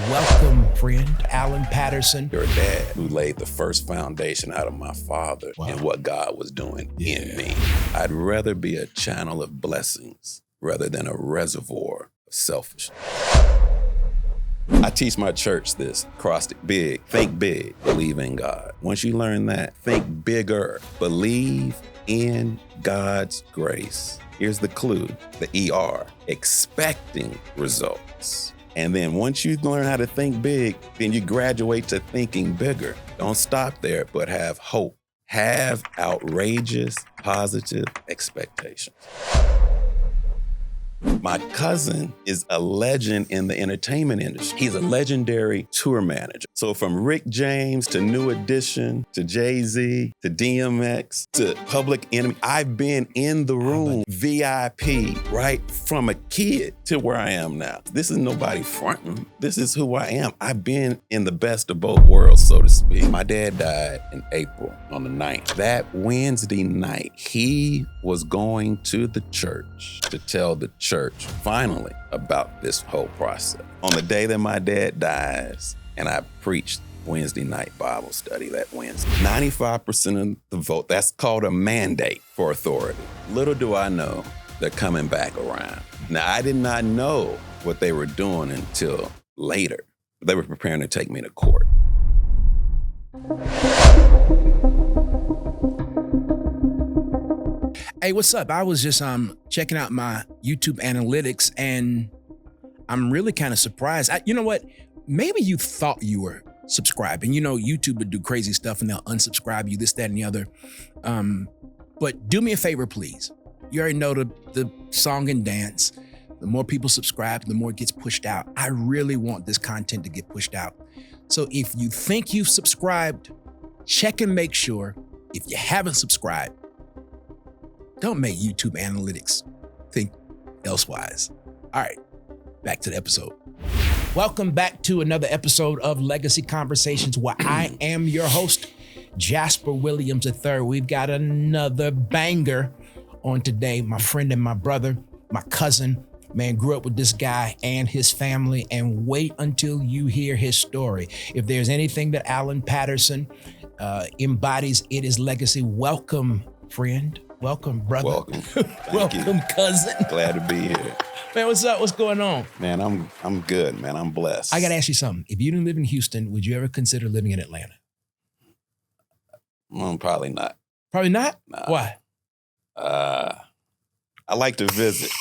Welcome, friend, Alan Patterson. Your dad who laid the first foundation out of my father and what God was doing in me. I'd rather be a channel of blessings rather than a reservoir of selfishness. I teach my church this, cross it big, think big, believe in God. Once you learn that, think bigger, believe in God's grace. Here's the clue, the ER, expecting results. And then once you learn how to think big, then you graduate to thinking bigger. Don't stop there, but have hope. Have outrageous, positive expectations. My cousin is a legend in the entertainment industry. He's a legendary tour manager. So from Rick James to New Edition to Jay-Z to DMX to Public Enemy, I've been in the room, VIP, right from a kid to where I am now. This is nobody fronting. This is who I am. I've been in the best of both worlds, so to speak. My dad died in April on the 9th. That Wednesday night, he was going to the church to tell the church finally about this whole process. On the day that my dad dies, and I preached Wednesday night Bible study that Wednesday, 95% of the vote, that's called a mandate for authority. Little do I know they're coming back around. Now, I did not know what they were doing until later. They were preparing to take me to court. Hey, what's up? I was just checking out my YouTube analytics, and I'm really kind of surprised. You know what? Maybe you thought you were subscribing. You know, YouTube would do crazy stuff and they'll unsubscribe you, this, that, and the other. But do me a favor, please. You already know the song and dance. The more people subscribe, the more it gets pushed out. I really want this content to get pushed out. So if you think you've subscribed, check and make sure. If you haven't subscribed, don't make YouTube analytics think elsewise. All right, back to the episode. Welcome back to another episode of Legacy Conversations, where I am your host, Jasper Williams III. We've got another banger on today. My friend and my brother, my cousin, man, grew up with this guy and his family, and wait until you hear his story. If there's anything that Alan Patterson embodies, it is legacy. Welcome, friend. Welcome, brother. Welcome. Welcome, cousin. Glad to be here. Man, what's up? What's going on? Man, I'm good, man. I'm blessed. I got to ask you something. If you didn't live in Houston, would you ever consider living in Atlanta? Probably not. Probably not? Nah. Why? I like to visit.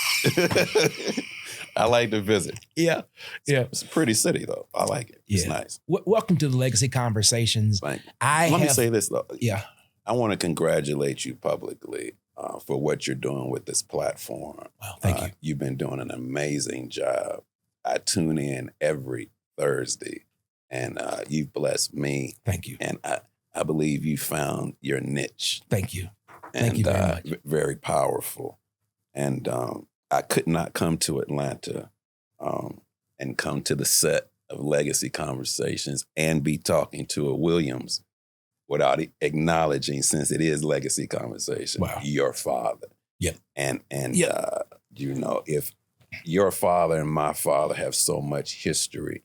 I like to visit. Yeah. It's a pretty city, though. I like it. It's nice. Welcome to the Legacy Conversations. Thank you. Let me say this, though. Yeah. I want to congratulate you publicly for what you're doing with this platform. Well, thank you. You've been doing an amazing job. I tune in every Thursday, and you've blessed me. Thank you. And I believe you found your niche. Thank you. And, Thank you very much. Very powerful. And I could not come to Atlanta and come to the set of Legacy Conversations and be talking to a Williams without acknowledging, since it is Legacy Conversation, your father. Yep. And you know, if your father and my father have so much history,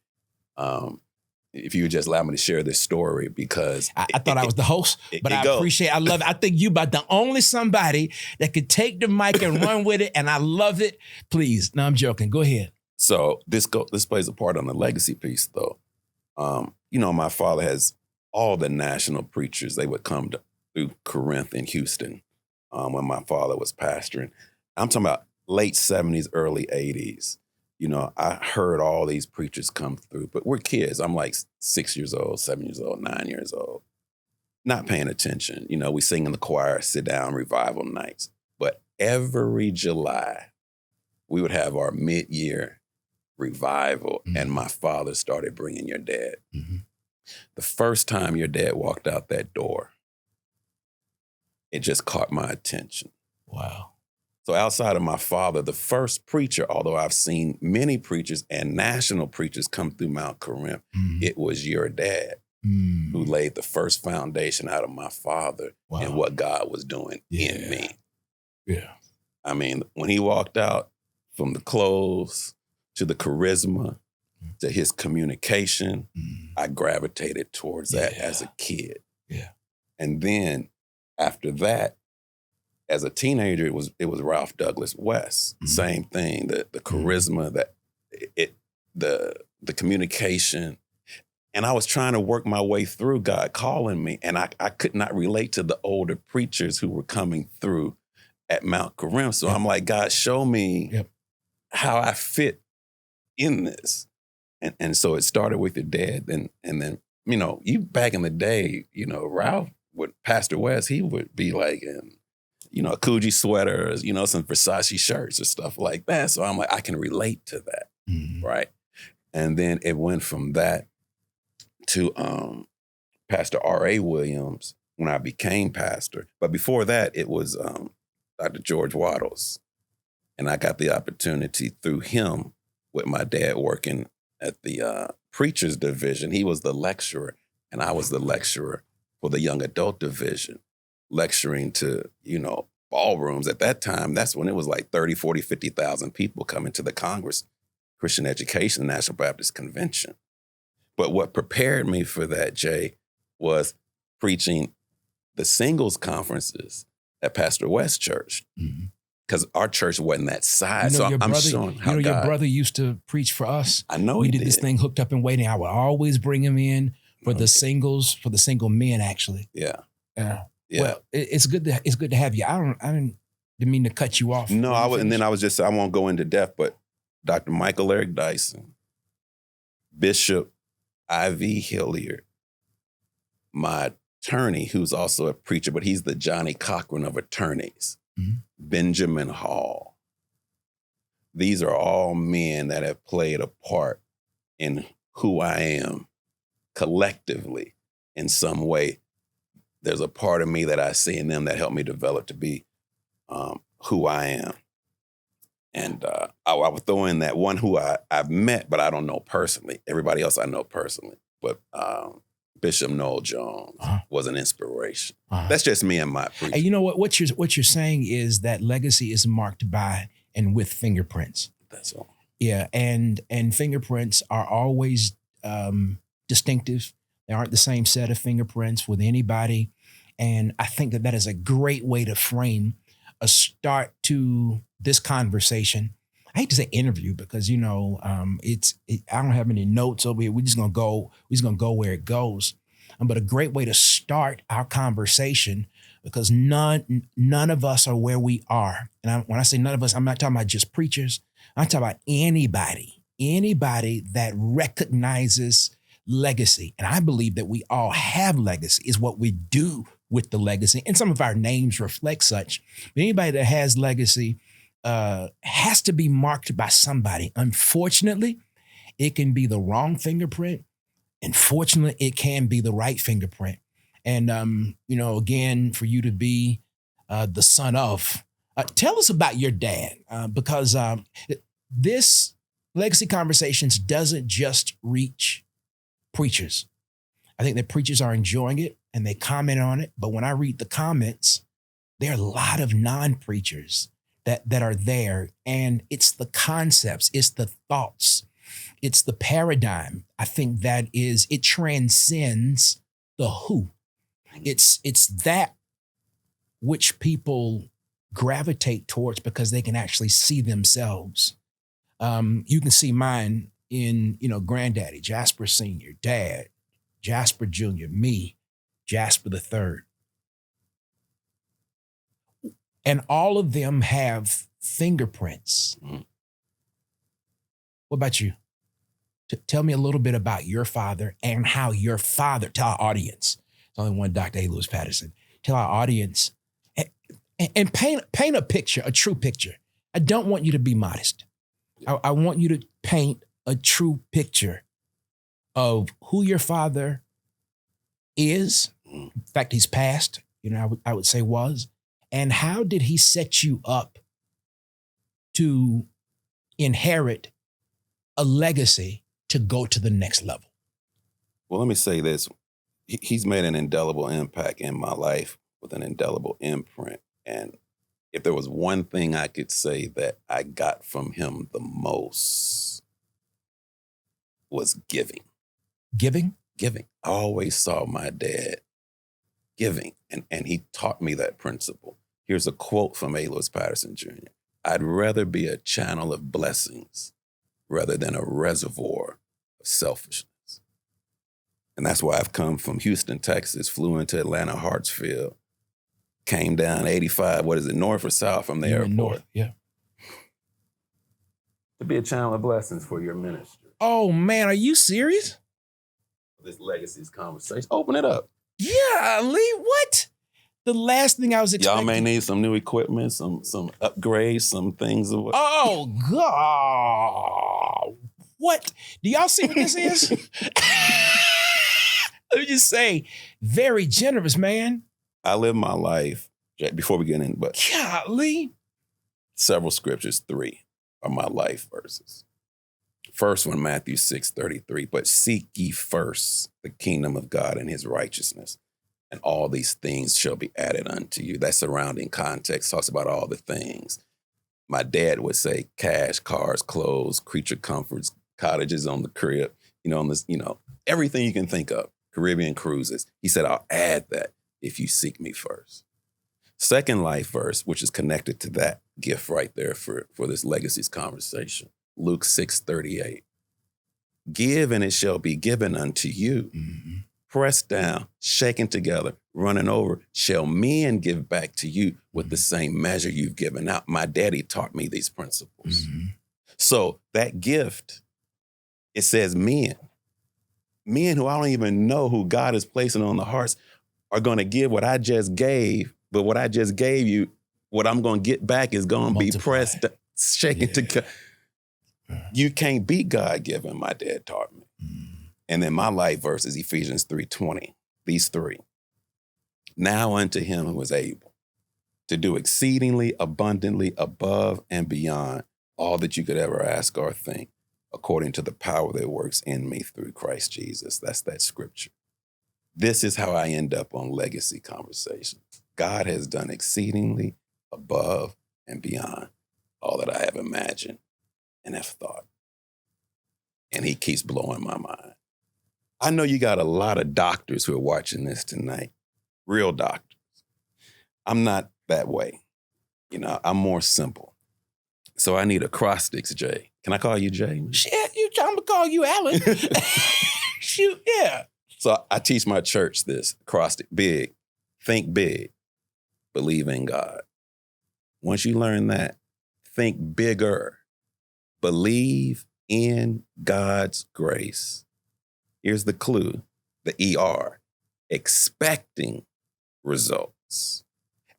if you would just allow me to share this story, because I thought I was the host, but I appreciate, I love it. I think you about the only somebody that could take the mic and run with it, and I love it. Please. No, I'm joking. Go ahead. So this plays a part on the legacy piece, though. You know, my father has all the national preachers. They would come through Corinth in Houston when my father was pastoring. I'm talking about late 70s, early 80s. You know, I heard all these preachers come through, but we're kids. I'm like 6 years old, 7 years old, 9 years old, not paying attention. You know, we sing in the choir, sit down, revival nights. But every July, we would have our mid-year revival, and my father started bringing your dad. Mm-hmm. The first time your dad walked out that door, it just caught my attention. Wow. So outside of my father, the first preacher, although I've seen many preachers and national preachers come through Mount Corinth, it was your dad who laid the first foundation out of my father and what God was doing in me. Yeah. I mean, when he walked out, from the clothes to the charisma to his communication. I gravitated towards that as a kid. Yeah. And then after that, as a teenager, it was Ralph Douglas West. Same thing, the charisma, the communication. And I was trying to work my way through God calling me, and I could not relate to the older preachers who were coming through at Mount Karim. So I'm like, God, show me how I fit in this. And so it started with your dad, and then, you know, you back in the day, you know, Ralph with Pastor West, he would be like in, you know, a Coogee sweaters, you know, some Versace shirts or stuff like that. So I'm like, I can relate to that, right? And then it went from that to Pastor R.A. Williams when I became pastor. But before that, it was Dr. George Waddles. And I got the opportunity through him with my dad working at the preachers division. He was the lecturer, and I was the lecturer for the young adult division, lecturing to, you know, ballrooms. At that time, that's when it was like 30, 40, 50,000 people coming to the Congress, Christian Education, National Baptist Convention. But what prepared me for that, Jay, was preaching the singles conferences at Pastor West Church. Because our church wasn't that size. You know, so I'm showing how your God, brother used to preach for us. I know we he did this thing, Hooked Up and Waiting. I would always bring him in for the singles, for the single men, actually. Yeah. Well, it's good to have you. I didn't mean to cut you off. No, I won't go into depth, but Dr. Michael Eric Dyson, Bishop I.V. Hilliard, my attorney, who's also a preacher, but he's the Johnny Cochran of attorneys, Benjamin Hall. These are all men that have played a part in who I am collectively in some way. There's a part of me that I see in them that helped me develop to be who I am. And I would throw in that one who I've met, but I don't know personally. Everybody else I know personally. But Bishop Noel Jones was an inspiration. That's just me and my preaching. And you know what you're saying is that legacy is marked by and with fingerprints. That's all. Yeah, and fingerprints are always distinctive. They aren't the same set of fingerprints with anybody. And I think that is a great way to frame a start to this conversation. I hate to say interview because, you know, I don't have any notes over here. We're just gonna go where it goes. But a great way to start our conversation, because none of us are where we are. And when I say none of us, I'm not talking about just preachers. I'm talking about anybody that recognizes legacy. And I believe that we all have legacy. Is what we do with the legacy. And some of our names reflect such. But anybody that has legacy has to be marked by somebody. Unfortunately, it can be the wrong fingerprint. And fortunately, it can be the right fingerprint. And, you know, again, for you to be the son of, tell us about your dad, because this Legacy Conversations doesn't just reach preachers. I think that preachers are enjoying it and they comment on it. But when I read the comments, there are a lot of non-preachers that are there. And it's the concepts, it's the thoughts, it's the paradigm. I think that it transcends the who. It's that which people gravitate towards because they can actually see themselves. You can see mine in, you know, Granddaddy, Jasper Sr., Dad, Jasper Jr., me, Jasper III. And all of them have fingerprints. What about you? Tell me a little bit about your father and how your father, tell our audience, there's only one Dr. A. Lewis Patterson, tell our audience and paint a picture, a true picture. I don't want you to be modest. I want you to paint a true picture of who your father is. In fact, he's passed, you know, I would say was. And how did he set you up to inherit a legacy to go to the next level? Well, let me say this. He's made an indelible impact in my life with an indelible imprint. And if there was one thing I could say that I got from him the most, was giving. Giving? Giving. I always saw my dad giving, and he taught me that principle. Here's a quote from Alan Patterson Jr. I'd rather be a channel of blessings rather than a reservoir of selfishness. And that's why I've come from Houston, Texas, flew into Atlanta, Hartsfield, came down 85, north or south from the airport? North, yeah. To be a channel of blessings for your ministry. Oh, man, are you serious? This legacy's conversation. Open it up. Yeah, Lee, what? The last thing I was expecting. Y'all may need some new equipment, some upgrades, some things. Oh, God. What? Do y'all see what this is? Let me just say, very generous, man. I live my life, before we get in, but golly, several scriptures, 3 are my life verses. First one, Matthew 6:33, but seek ye first the kingdom of God and his righteousness, and all these things shall be added unto you. That surrounding context talks about all the things. My dad would say cash, cars, clothes, creature comforts, cottages on the crib, everything you can think of, Caribbean cruises. He said, I'll add that if you seek me first. Second life verse, which is connected to that gift right there for this legacies conversation. Luke 6:38. Give and it shall be given unto you. Mm-hmm. Pressed down, shaken together, running over, shall men give back to you with the same measure you've given out. My daddy taught me these principles. Mm-hmm. So that gift, it says men who I don't even know who God is placing on the hearts are going to give what I just gave, but what I just gave you, what I'm going to get back is going to be pressed, shaken together. You can't beat God-given, my dad taught me. And then my life verse is Ephesians 3:20. These 3. Now unto him who is able to do exceedingly abundantly above and beyond all that you could ever ask or think, according to the power that works in me through Christ Jesus. That's that scripture. This is how I end up on legacy conversations. God has done exceedingly above and beyond all that I have imagined and have thought. And he keeps blowing my mind. I know you got a lot of doctors who are watching this tonight, real doctors. I'm not that way. I'm more simple. So I need acrostics, Jay. Can I call you Jay? Shit, I'm gonna call you Alan. Shoot, yeah. So I teach my church this acrostic: big, think big, believe in God. Once you learn that, think bigger, believe in God's grace. Here's the clue, the ER, expecting results.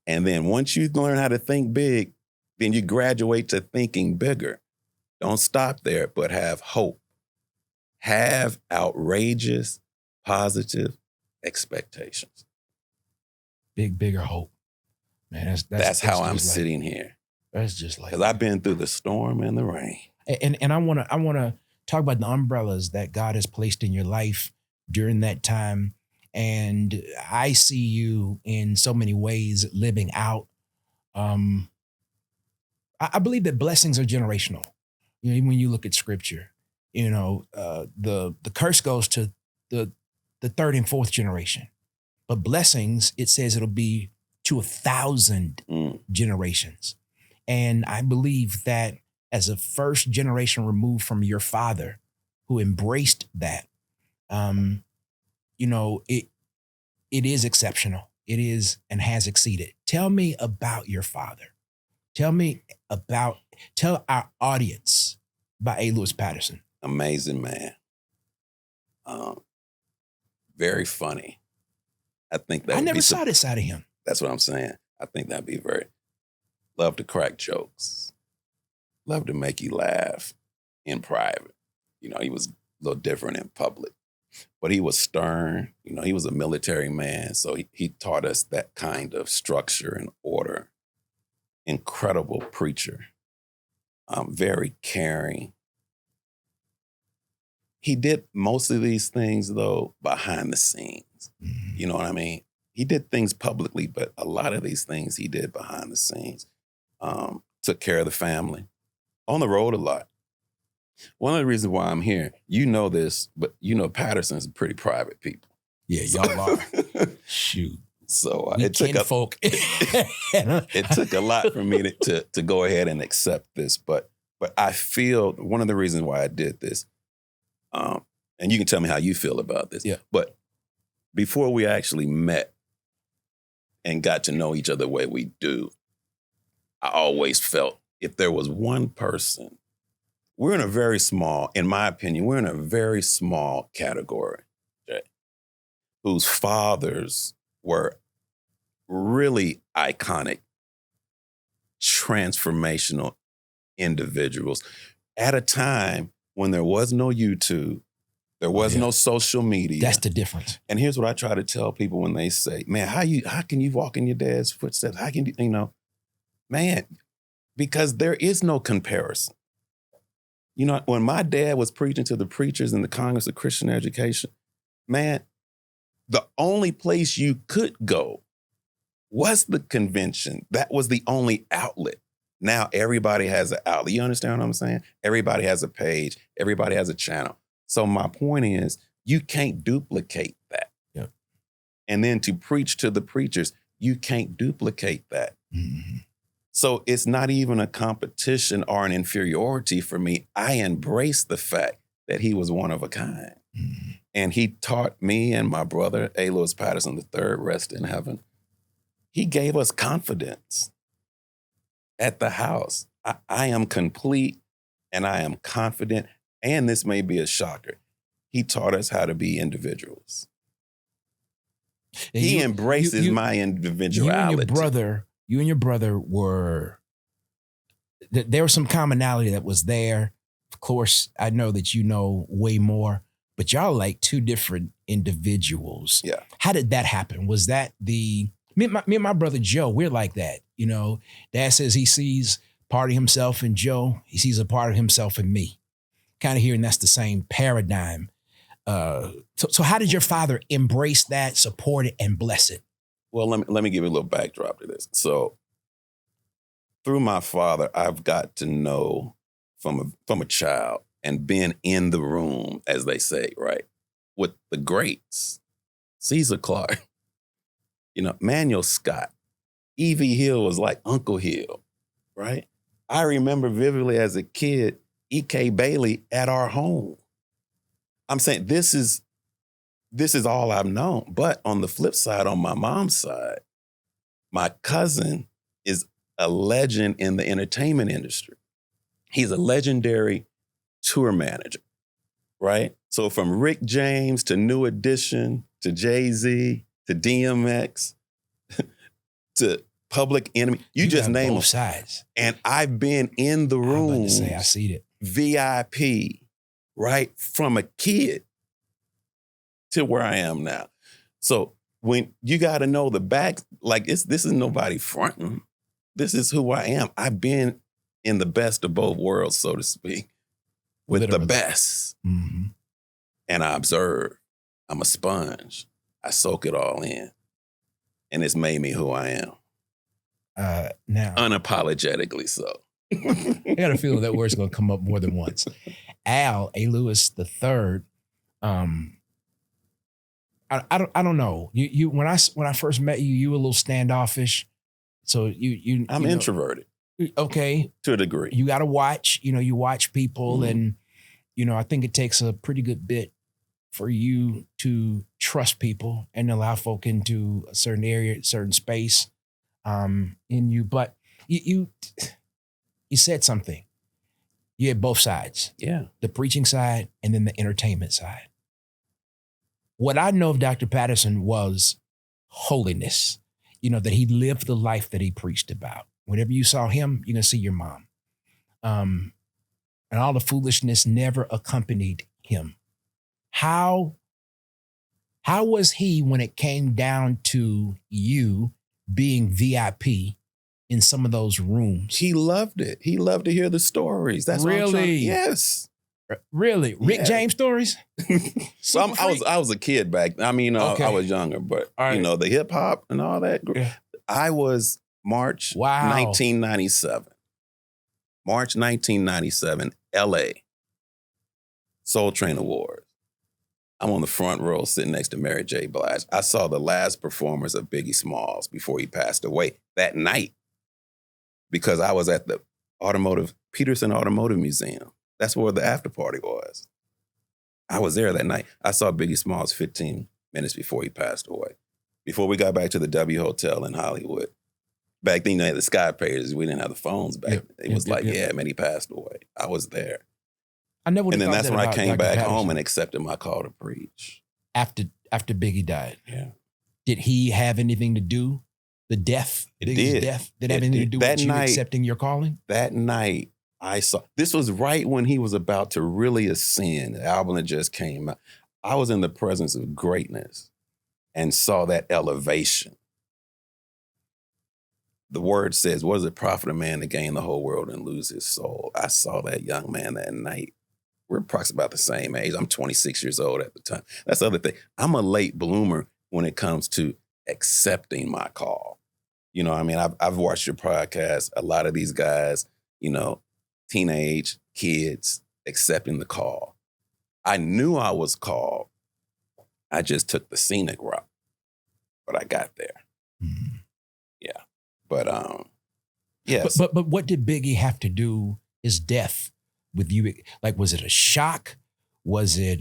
And then once you learn how to think big, then you graduate to thinking bigger. Don't stop there, but have hope. Have outrageous, positive expectations. Bigger hope. Man, that's how I'm sitting here. That's just like, because I've been through the storm and the rain. And I wanna talk about the umbrellas that God has placed in your life during that time. And I see you in so many ways living out. I believe that blessings are generational. When you look at scripture, the curse goes to the 3rd and 4th generation, but blessings, it says it'll be to 1,000 generations. And I believe that as a first generation removed from your father who embraced that, it is exceptional. It is and has exceeded. Tell me about your father. Tell our audience about Alan Patterson. Amazing man. Very funny. I think that I never saw this side of him. That's what I'm saying. I think that'd be love to crack jokes. Love to make you laugh in private. He was a little different in public, but he was stern. He was a military man. So he taught us that kind of structure and order. Incredible preacher. Very caring. He did most of these things, though, behind the scenes. Mm-hmm. You know what I mean? He did things publicly, but a lot of these things he did behind the scenes. Took care of the family. On the road a lot. One of the reasons why I'm here, you know this, but you know Patterson's pretty private people. Yeah, y'all are. Shoot. So it took a lot for me to go ahead and accept this, but I feel one of the reasons why I did this, and you can tell me how you feel about this. Yeah. But before we actually met and got to know each other the way we do, I always felt if there was one person, we're in a very small, in my opinion, we're in a very small category, okay, whose fathers were really iconic, transformational individuals at a time when there was no YouTube, there was no social media. That's the difference. And here's what I try to tell people when they say, man, how can you walk in your dad's footsteps? How can you, man, because there is no comparison. When my dad was preaching to the preachers in the Congress of Christian Education, man, the only place you could go was the convention. That was the only outlet. Now everybody has an outlet. You understand what I'm saying? Everybody has a page. Everybody has a channel. So my point is, you can't duplicate that. Yep. And then to preach to the preachers, you can't duplicate that. Mm-hmm. So it's not even a competition or an inferiority for me. I embrace the fact that he was one of a kind. Mm-hmm. And he taught me and my brother, Alan Patterson III, rest in heaven. He gave us confidence at the house. I am complete and I am confident. And this may be a shocker. He taught us how to be individuals. He embraces my individuality. You and your brother were, there was some commonality that was there. Of course, I know that you know way more, but y'all like two different individuals. Yeah. How did that happen? Was that me and my brother Joe, we're like that. Dad says he sees part of himself in Joe. He sees a part of himself in me. Kind of hearing that's the same paradigm. So how did your father embrace that, support it, and bless it? Well, let me give you a little backdrop to this. So through my father, I've got to know from a child and been in the room, as they say, right, with the greats, Caesar Clark, Manuel Scott, E.V. Hill was like Uncle Hill, right? I remember vividly as a kid, E.K. Bailey at our home. I'm saying this is all I've known. But on the flip side, on my mom's side, my cousin is a legend in the entertainment industry. He's a legendary tour manager, right? So from Rick James to New Edition to Jay-Z to DMX to Public Enemy, you just name both them. Sides. And I've been in the room. I'm about to say, I see it. VIP, right? From a kid to where I am now. So when you got to know the back, like this is nobody fronting. This is who I am. I've been in the best of both worlds, so to speak, with Literally. the best. Mm-hmm. And I observe. I'm a sponge. I soak it all in. And it's made me who I am. Now, unapologetically so. I got a feeling that word's going to come up more than once. Al, A. Lewis III. I don't know. You when I first met you, you were a little standoffish. So I'm introverted. Okay, to a degree. You got to watch. You watch people, and I think it takes a pretty good bit for you to trust people and allow folk into a certain area, certain space, in you. But you said something. You had both sides. Yeah. The preaching side and then the entertainment side. What I know of Dr. Patterson was holiness, that he lived the life that he preached about. Whenever you saw him, you're going to see your mom. And all the foolishness never accompanied him. How was he when it came down to you being VIP in some of those rooms? He loved it. He loved to hear the stories. That's really? Yes. Really? Rick James stories? So I was a kid back. I mean, I was younger, but the hip hop and all that. Yeah. I was March 1997. March 1997, LA. Soul Train Awards. I'm on the front row sitting next to Mary J. Blige. I saw the last performance of Biggie Smalls before he passed away that night because I was at the Peterson Automotive Museum. That's where the after party was. I was there that night. I saw Biggie Smalls 15 minutes before he passed away. Before we got back to the W Hotel in Hollywood. Back then, you had the Sky Pages. We didn't have the phones back. It was man, he passed away. I was there. I never. And then that's when I came back home and accepted my call to preach. After Biggie died. Yeah. Did he have anything to do? The death? Biggie's death? Did it have anything to do with you accepting your calling? That night, I saw, this was right when he was about to really ascend. The album that just came out. I was in the presence of greatness and saw that elevation. The word says, what does it profit a man to gain the whole world and lose his soul? I saw that young man that night. We're approximately about the same age. I'm 26 years old at the time. That's the other thing. I'm a late bloomer when it comes to accepting my call. You know what I mean? I've watched your podcast. A lot of these guys, you know, teenage kids accepting the call. I knew I was called. I just took the scenic route, but I got there. Mm-hmm. Yeah. But yes. But what did Biggie have to do, his death, with you? Like, was it a shock? Was it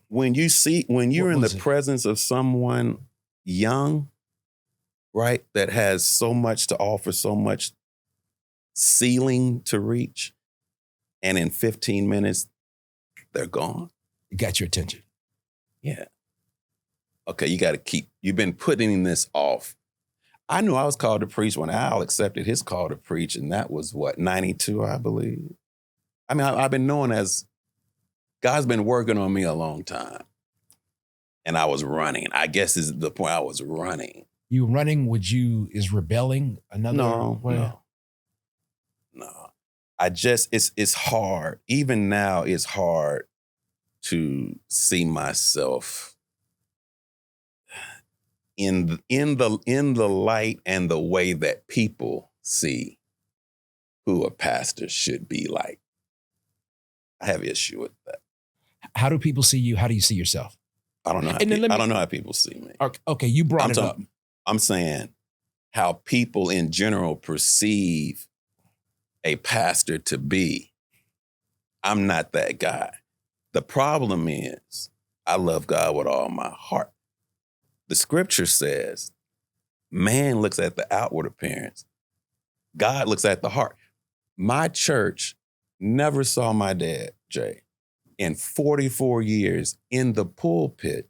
when you're in the presence of someone young, right, that has so much to offer, so much ceiling to reach, and in 15 minutes they're gone? It got your attention. Yeah. Okay, you've been putting this off. I knew I was called to preach when Al accepted his call to preach, and that was, 92, I believe. I mean, I've been known as, God's been working on me a long time. And I was running. I guess is the point. I was running. You running, is rebelling another way? No. It's hard. Even now, it's hard to see myself in the light and the way that people see who a pastor should be like. I have issue with that. How do people see you? How do you see yourself? I don't know. I don't know how people see me. Okay, you brought it up. I'm saying how people in general perceive a pastor to be. I'm not that guy. The problem is I love God with all my heart. The scripture says, man looks at the outward appearance. God looks at the heart. My church never saw my dad, Jay, in 44 years in the pulpit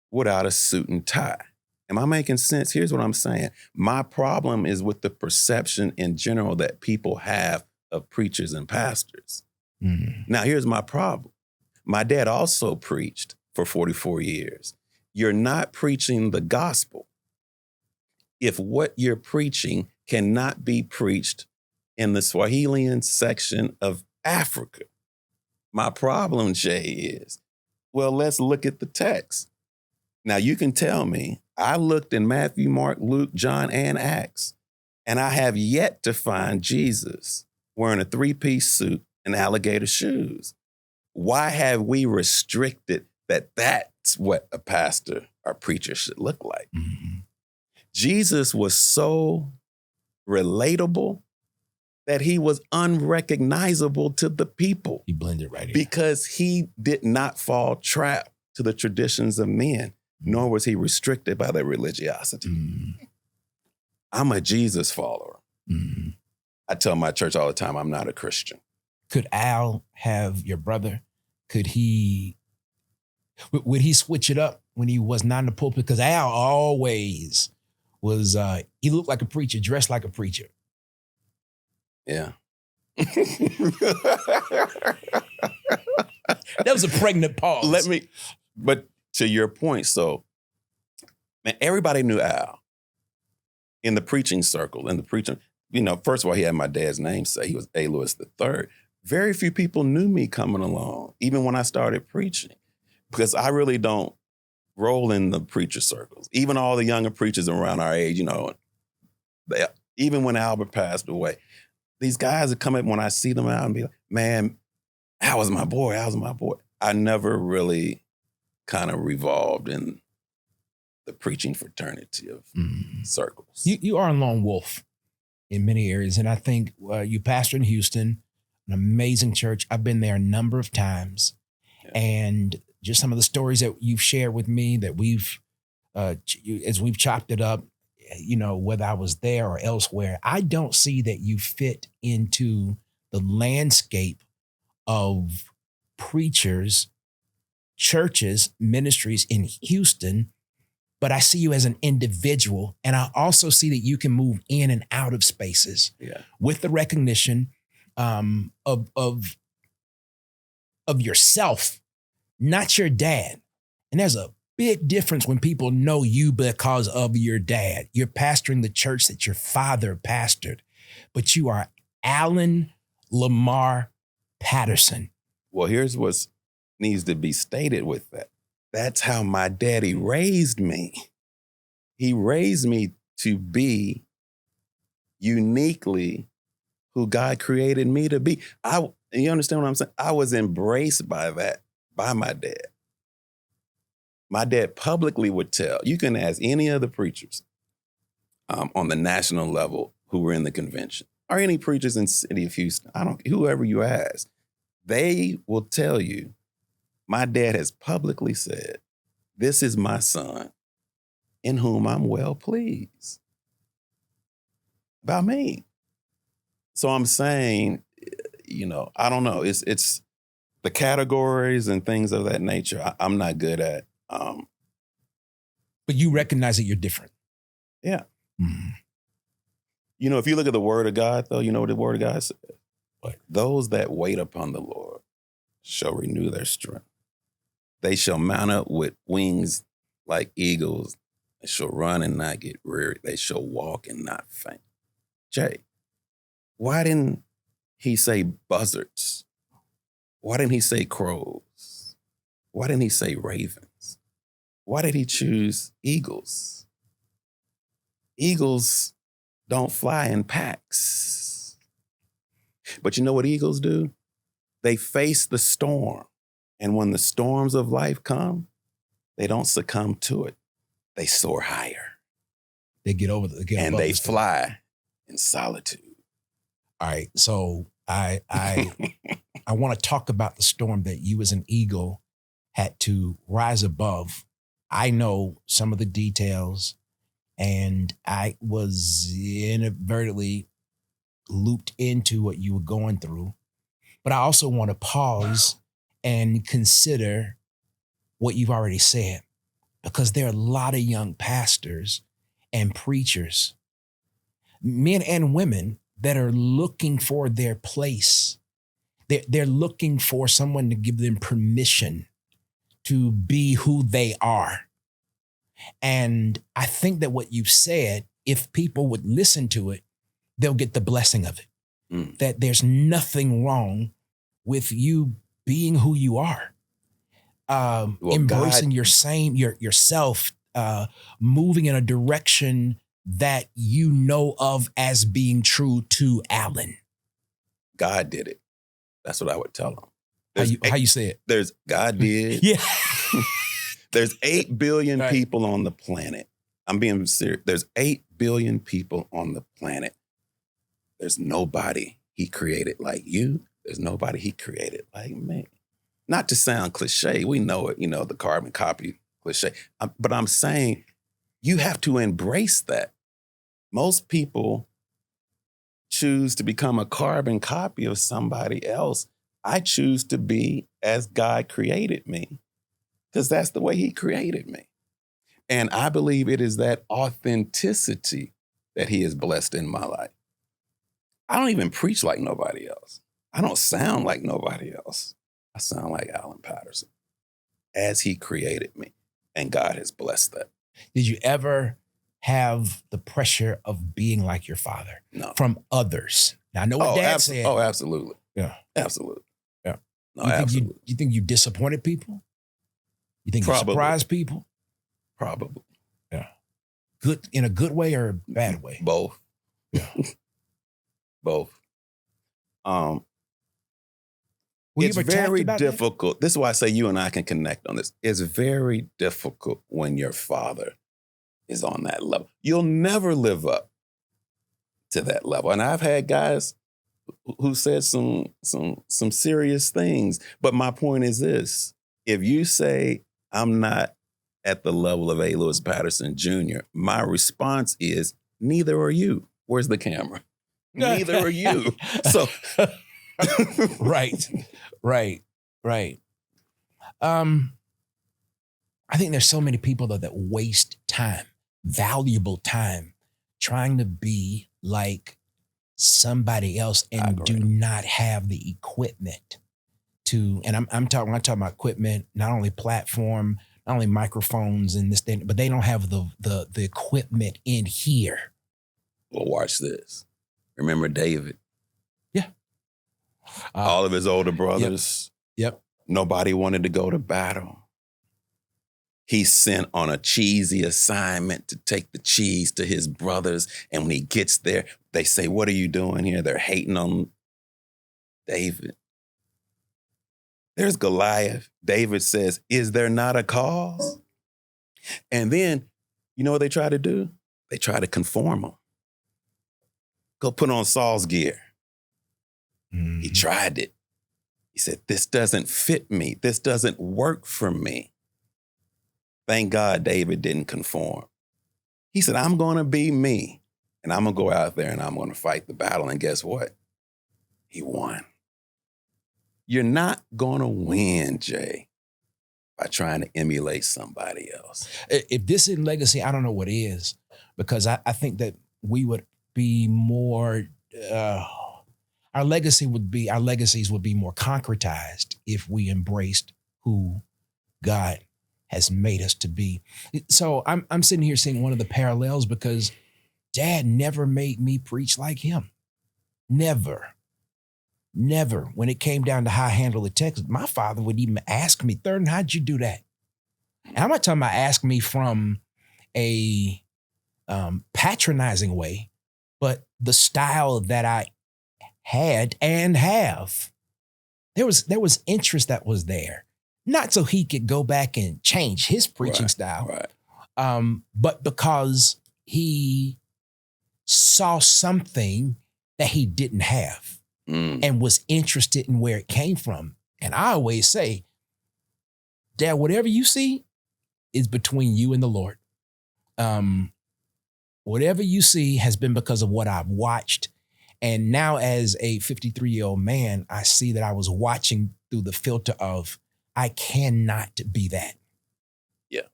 without a suit and tie. Am I making sense? Here's what I'm saying. My problem is with the perception in general that people have of preachers and pastors. Mm-hmm. Now, here's my problem. My dad also preached for 44 years. You're not preaching the gospel if what you're preaching cannot be preached in the Swahilian section of Africa. My problem, Jay, is, well, let's look at the text. Now, you can tell me, I looked in Matthew, Mark, Luke, John, and Acts, and I have yet to find Jesus wearing a three-piece suit and alligator shoes. Why have we restricted that that's what a pastor or preacher should look like? Mm-hmm. Jesus was so relatable that he was unrecognizable to the people. He blended right in. Because he did not fall trap to the traditions of men, nor was he restricted by their religiosity. Mm-hmm. I'm a Jesus follower. Mm-hmm. I tell my church all the time, I'm not a Christian. Could Al have your brother? Would he switch it up when he was not in the pulpit? Because Al always was, he looked like a preacher, dressed like a preacher. Yeah. That was a pregnant pause. But to your point, so, man, everybody knew Al in the preaching circle, first of all, he had my dad's name say he was A. Lewis III. Very few people knew me coming along, even when I started preaching, because I really don't roll in the preacher circles. Even all the younger preachers around our age, even when Albert passed away, these guys would come up when I see them out and be like, man, Al was my boy. I never really kind of revolved in the preaching fraternity of circles. You are a lone wolf in many areas. And I think you pastor in Houston, an amazing church. I've been there a number of times. Yeah. And just some of the stories that you've shared with me that we've, as we've chopped it up, you know, whether I was there or elsewhere, I don't see that you fit into the landscape of preachers, churches, ministries in Houston, but I see you as an individual. And I also see that you can move in and out of spaces with the recognition of yourself, not your dad. And there's a big difference when people know you because of your dad. You're pastoring the church that your father pastored, but you are Alan Lamar Patterson. Well, here's what needs to be stated with that. That's how my daddy raised me. He raised me to be uniquely who God created me to be. You understand what I'm saying? I was embraced by that, by my dad. My dad publicly would tell, you can ask any of the preachers on the national level who were in the convention, or any preachers in the city of Houston, whoever you ask, they will tell you, my dad has publicly said, this is my son in whom I'm well pleased. About me. So I'm saying, you know, I don't know. It's the categories and things of that nature I'm not good at. But you recognize that you're different. Yeah. Mm-hmm. You know, if you look at the word of God, though, you know what the word of God says? What? Those that wait upon the Lord shall renew their strength. They shall mount up with wings like eagles. They shall run and not get weary. They shall walk and not faint. Jay, why didn't he say buzzards? Why didn't he say crows? Why didn't he say ravens? Why did he choose eagles? Eagles don't fly in packs. But you know what eagles do? They face the storm. And when the storms of life come, they don't succumb to it. They soar higher. They get over the and they fly in solitude. All right. So I want to talk about the storm that you as an eagle had to rise above. I know some of the details, and I was inadvertently looped into what you were going through. But I also want to pause and consider what you've already said, because there are a lot of young pastors and preachers, men and women, that are looking for their place. They're looking for someone to give them permission to be who they are. And I think that what you've said, if people would listen to it, they'll get the blessing of it. That there's nothing wrong with you being who you are. Embracing yourself, moving in a direction that you know of as being true to Alan. God did it. That's what I would tell them. How you say it? God did. Yeah. There's 8 billion people on the planet. I'm being serious. There's 8 billion people on the planet. There's nobody he created like you. There's nobody he created like me. Not to sound cliche, we know it, you know, the carbon copy cliche. But I'm saying you have to embrace that. Most people choose to become a carbon copy of somebody else. I choose to be as God created me, because that's the way he created me. And I believe it is that authenticity that he has blessed in my life. I don't even preach like nobody else. I don't sound like nobody else. I sound like Alan Patterson, as he created me. And God has blessed that. Did you ever have the pressure of being like your father? No. From others? Now, I know what Dad said. Oh, absolutely. Yeah. Absolutely. Yeah. No, absolutely. You think you disappointed people? You think you surprised people? Probably. Yeah. Good, in a good way or a bad way? Both. Yeah. Both. Were you It's ever tapped very about that? difficult. This is why I say you and I can connect on this. It's very difficult when your father is on that level. You'll never live up to that level. And I've had guys who said some serious things. But my point is this: if you say I'm not at the level of A. Lewis Patterson Jr., my response is neither are you. Where's the camera? Neither are you. So right. I think there's so many people though that waste time, valuable time, trying to be like somebody else and do not have the equipment to. And I'm talking about equipment, not only platform, not only microphones and this thing, but they don't have the equipment in here. Well, watch this. Remember David? Yeah. All of his older brothers. Yep. Nobody wanted to go to battle. He's sent on a cheesy assignment to take the cheese to his brothers. And when he gets there, they say, "What are you doing here?" They're hating on David. There's Goliath. David says, "Is there not a cause?" And then, you know what they try to do? They try to conform him. Go put on Saul's gear. Mm-hmm. He tried it. He said, "This doesn't fit me. This doesn't work for me." Thank God David didn't conform. He said, "I'm going to be me, and I'm going to go out there and I'm going to fight the battle." And guess what? He won. You're not going to win, Jay, by trying to emulate somebody else. If this isn't legacy, I don't know what is, because I think that we would be more, our legacies would be more concretized if we embraced who God has made us to be. So I'm sitting here seeing one of the parallels because Dad never made me preach like him. Never. When it came down to how I handle the text, my father would even ask me, "Thurden, how'd you do that?" And I'm not talking about ask me from a patronizing way, but the style that I had and have. There was interest that was there. Not so he could go back and change his preaching style, but because he saw something that he didn't have and was interested in where it came from. And I always say, Dad, whatever you see is between you and the Lord. Whatever you see has been because of what I've watched. And now as a 53-year-old man, I see that I was watching through the filter of, I cannot be that. Yeah.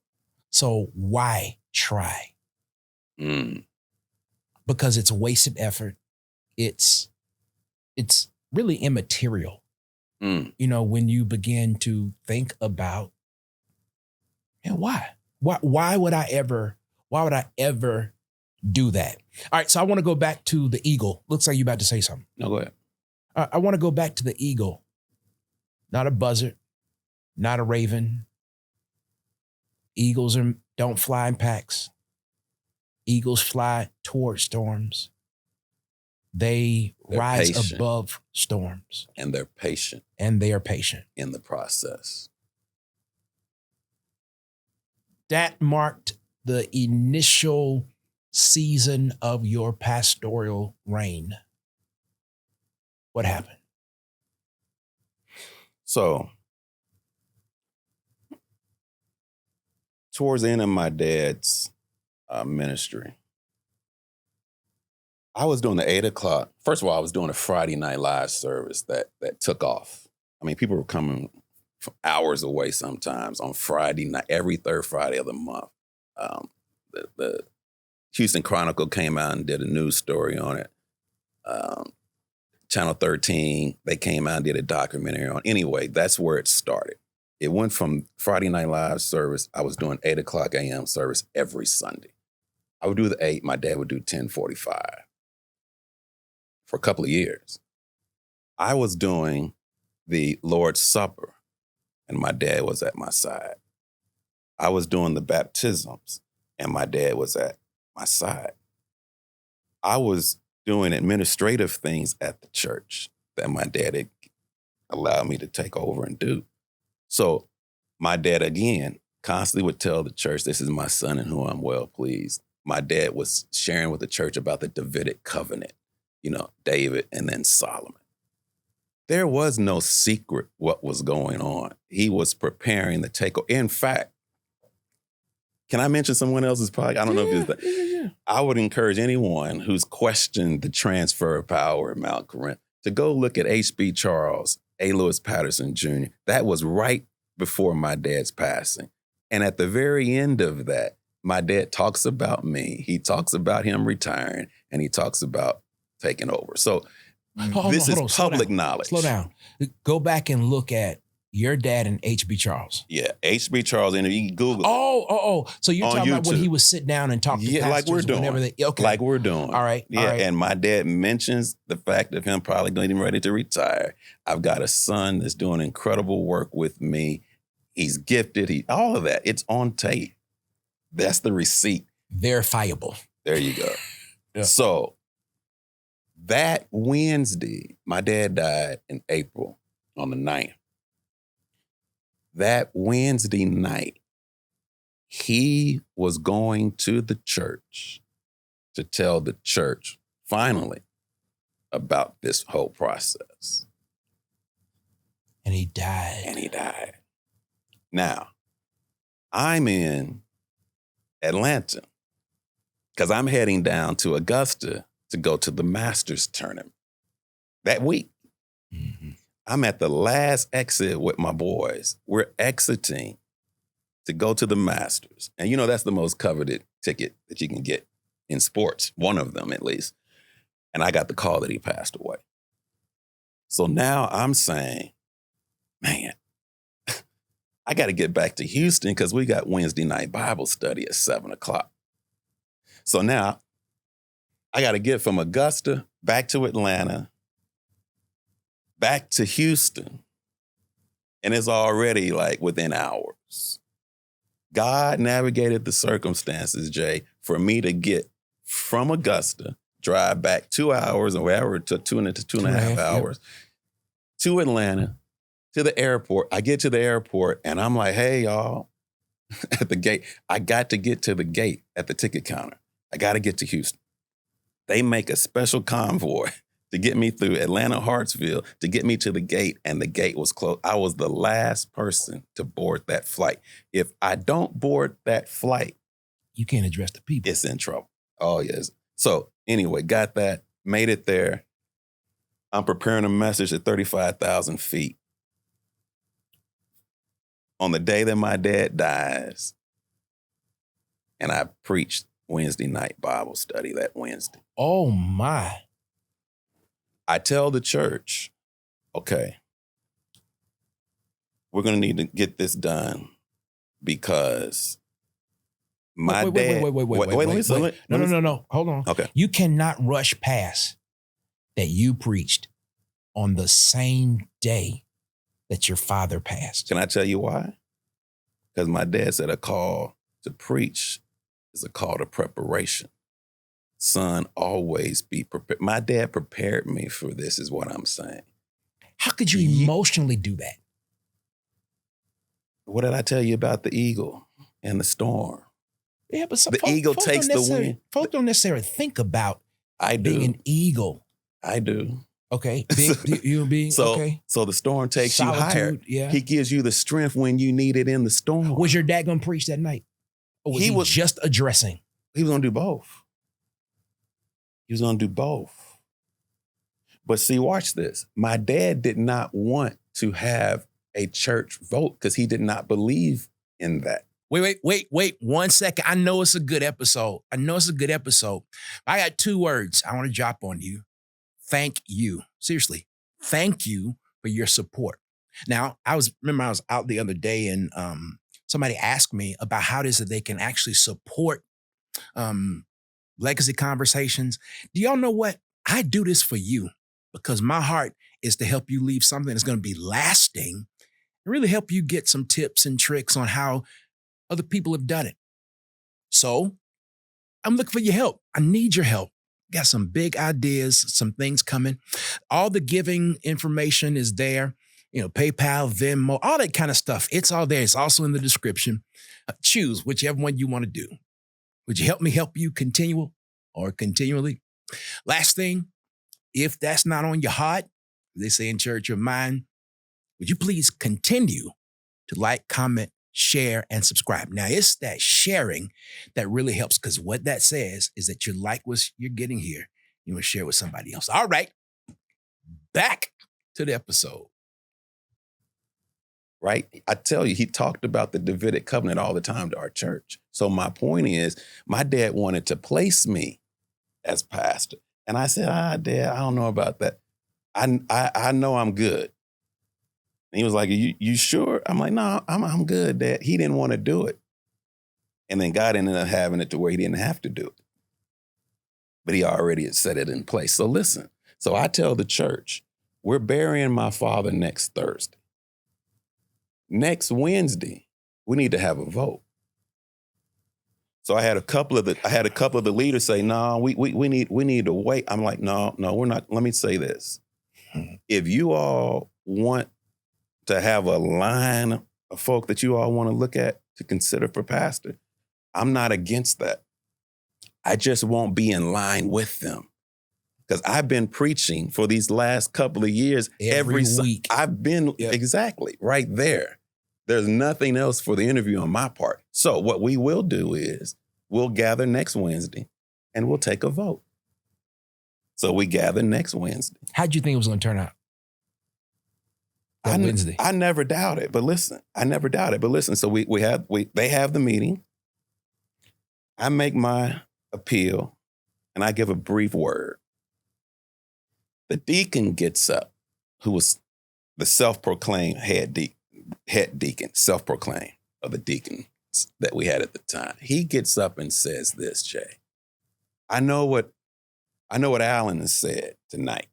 So why try? Because it's a wasted effort. It's really immaterial. You know, when you begin to think about, why would I ever do that? All right. So I want to go back to the eagle. Looks like you're about to say something. No, go ahead. I want to go back to the eagle, not a buzzard. Not a raven. Eagles don't fly in packs. Eagles fly toward storms. They're rise patient. Above storms. And they're patient. And they are patient. In the process. That marked the initial season of your pastoral reign. What happened? So, towards the end of my dad's ministry, I was doing the 8 o'clock. First of all, I was doing a Friday night live service that took off. I mean, people were coming from hours away sometimes on Friday night, every third Friday of the month. The Houston Chronicle came out and did a news story on it. Channel 13, they came out and did a documentary on it. Anyway, that's where it started. It went from Friday night live service. I was doing 8 o'clock a.m. service every Sunday. I would do the 8. My dad would do 10:45 for a couple of years. I was doing the Lord's Supper, and my dad was at my side. I was doing the baptisms, and my dad was at my side. I was doing administrative things at the church that my dad had allowed me to take over and do. So my dad, again, constantly would tell the church, this is my son in whom I'm well pleased. My dad was sharing with the church about the Davidic covenant, David and then Solomon. There was no secret what was going on. He was preparing the takeover. In fact, can I mention someone else's podcast? I don't know if it's that. Yeah. I would encourage anyone who's questioned the transfer of power at Mount Corinth to go look at H.B. Charles, A. Lewis Patterson Jr. That was right before my dad's passing. And at the very end of that, my dad talks about me. He talks about him retiring, and he talks about taking over. So this is public knowledge. Slow down. Go back and look at your dad and H.B. Charles. Yeah, H.B. Charles interview. You can Google it. Oh. So you're talking about when he would sit down and talk to pastors like we're doing. Whenever okay. Like we're doing. All right. Yeah, and my dad mentions the fact of him probably getting ready to retire. I've got a son that's doing incredible work with me. He's gifted. All of that. It's on tape. That's the receipt. Verifiable. There you go. Yeah. So that Wednesday, my dad died in April on the 9th. That Wednesday night, he was going to the church to tell the church, finally, about this whole process. And he died. Now, I'm in Atlanta because I'm heading down to Augusta to go to the Masters tournament that week. Mm-hmm. I'm at the last exit with my boys. We're exiting to go to the Masters. And that's the most coveted ticket that you can get in sports, one of them at least. And I got the call that he passed away. So now I'm saying, man, I got to get back to Houston because we got Wednesday night Bible study at 7:00. So now I got to get from Augusta back to Atlanta, back to Houston, and it's already like within hours. God navigated the circumstances, Jay, for me to get from Augusta, drive back 2 hours or wherever it took, 2.5 hours, to Atlanta, to the airport. I get to the airport and I'm like, hey, y'all, at the gate. I got to get to the gate at the ticket counter. I got to get to Houston. They make a special convoy to get me through Atlanta, Hartsville, to get me to the gate, and the gate was closed. I was the last person to board that flight. If I don't board that flight, you can't address the people. It's in trouble. Oh, yes. So anyway, got that, made it there. I'm preparing a message at 35,000 feet. On the day that my dad dies, and I preached Wednesday night Bible study that Wednesday. Oh, my. I tell the church, okay, we're going to need to get this done because my dad... Wait. No. Hold on. Okay. You cannot rush past that you preached on the same day that your father passed. Can I tell you why? Because my dad said a call to preach is a call to preparation. Son, always be prepared. My dad prepared me for this, is what I'm saying. How could you emotionally do that? What did I tell you about the eagle and the storm? Yeah, but the eagle takes the wind. Folks don't necessarily think about being an eagle. I do. Okay. Being okay. So the storm takes Solitude, you higher. Yeah. He gives you the strength when you need it in the storm. Was your dad going to preach that night? Or was he just addressing? He was going to do both. He was going to do both. But see, watch this. My dad did not want to have a church vote because he did not believe in that. Wait 1 second. I know it's a good episode. I got 2 words I want to drop on you. Thank you. Seriously. Thank you for your support. Now, I was out the other day and somebody asked me about how it is that they can actually support Legacy Conversations. Do y'all know what? I do this for you because my heart is to help you leave something that's going to be lasting and really help you get some tips and tricks on how other people have done it. So I'm looking for your help. I need your help. Got some big ideas, some things coming. All the giving information is there. PayPal, Venmo, all that kind of stuff. It's all there. It's also in the description. Choose whichever one you want to do. Would you help me help you continually? Last thing, if that's not on your heart, they say in church, your mind, would you please continue to like, comment, share, and subscribe? Now, it's that sharing that really helps, because what that says is that you like what you're getting here. You want to share with somebody else. All right, back to the episode. Right? I tell you, he talked about the Davidic covenant all the time to our church. So my point is, my dad wanted to place me as pastor. And I said, Dad, I don't know about that. I know I'm good. And he was like, you sure? I'm like, no, I'm good, Dad. He didn't want to do it. And then God ended up having it to where he didn't have to do it. But he already had set it in place. So listen, so I tell the church, we're burying my father next Thursday. Next Wednesday, we need to have a vote. So I had a couple of the leaders say, no, we need to wait. I'm like, no, we're not. Let me say this. If you all want to have a line of folk that you all want to look at to consider for pastor, I'm not against that. I just won't be in line with them. Because I've been preaching for these last couple of years. Every week. I've been exactly right there. There's nothing else for the interview on my part. So what we will do is we'll gather next Wednesday and we'll take a vote. So we gather next Wednesday. How'd you think it was going to turn out? Wednesday. I never doubted, but listen, So they have the meeting. I make my appeal and I give a brief word. The deacon gets up, who was the self-proclaimed head deacon, self-proclaimed of the deacons that we had at the time. He gets up and says this, Jay. I know what Alan has said tonight,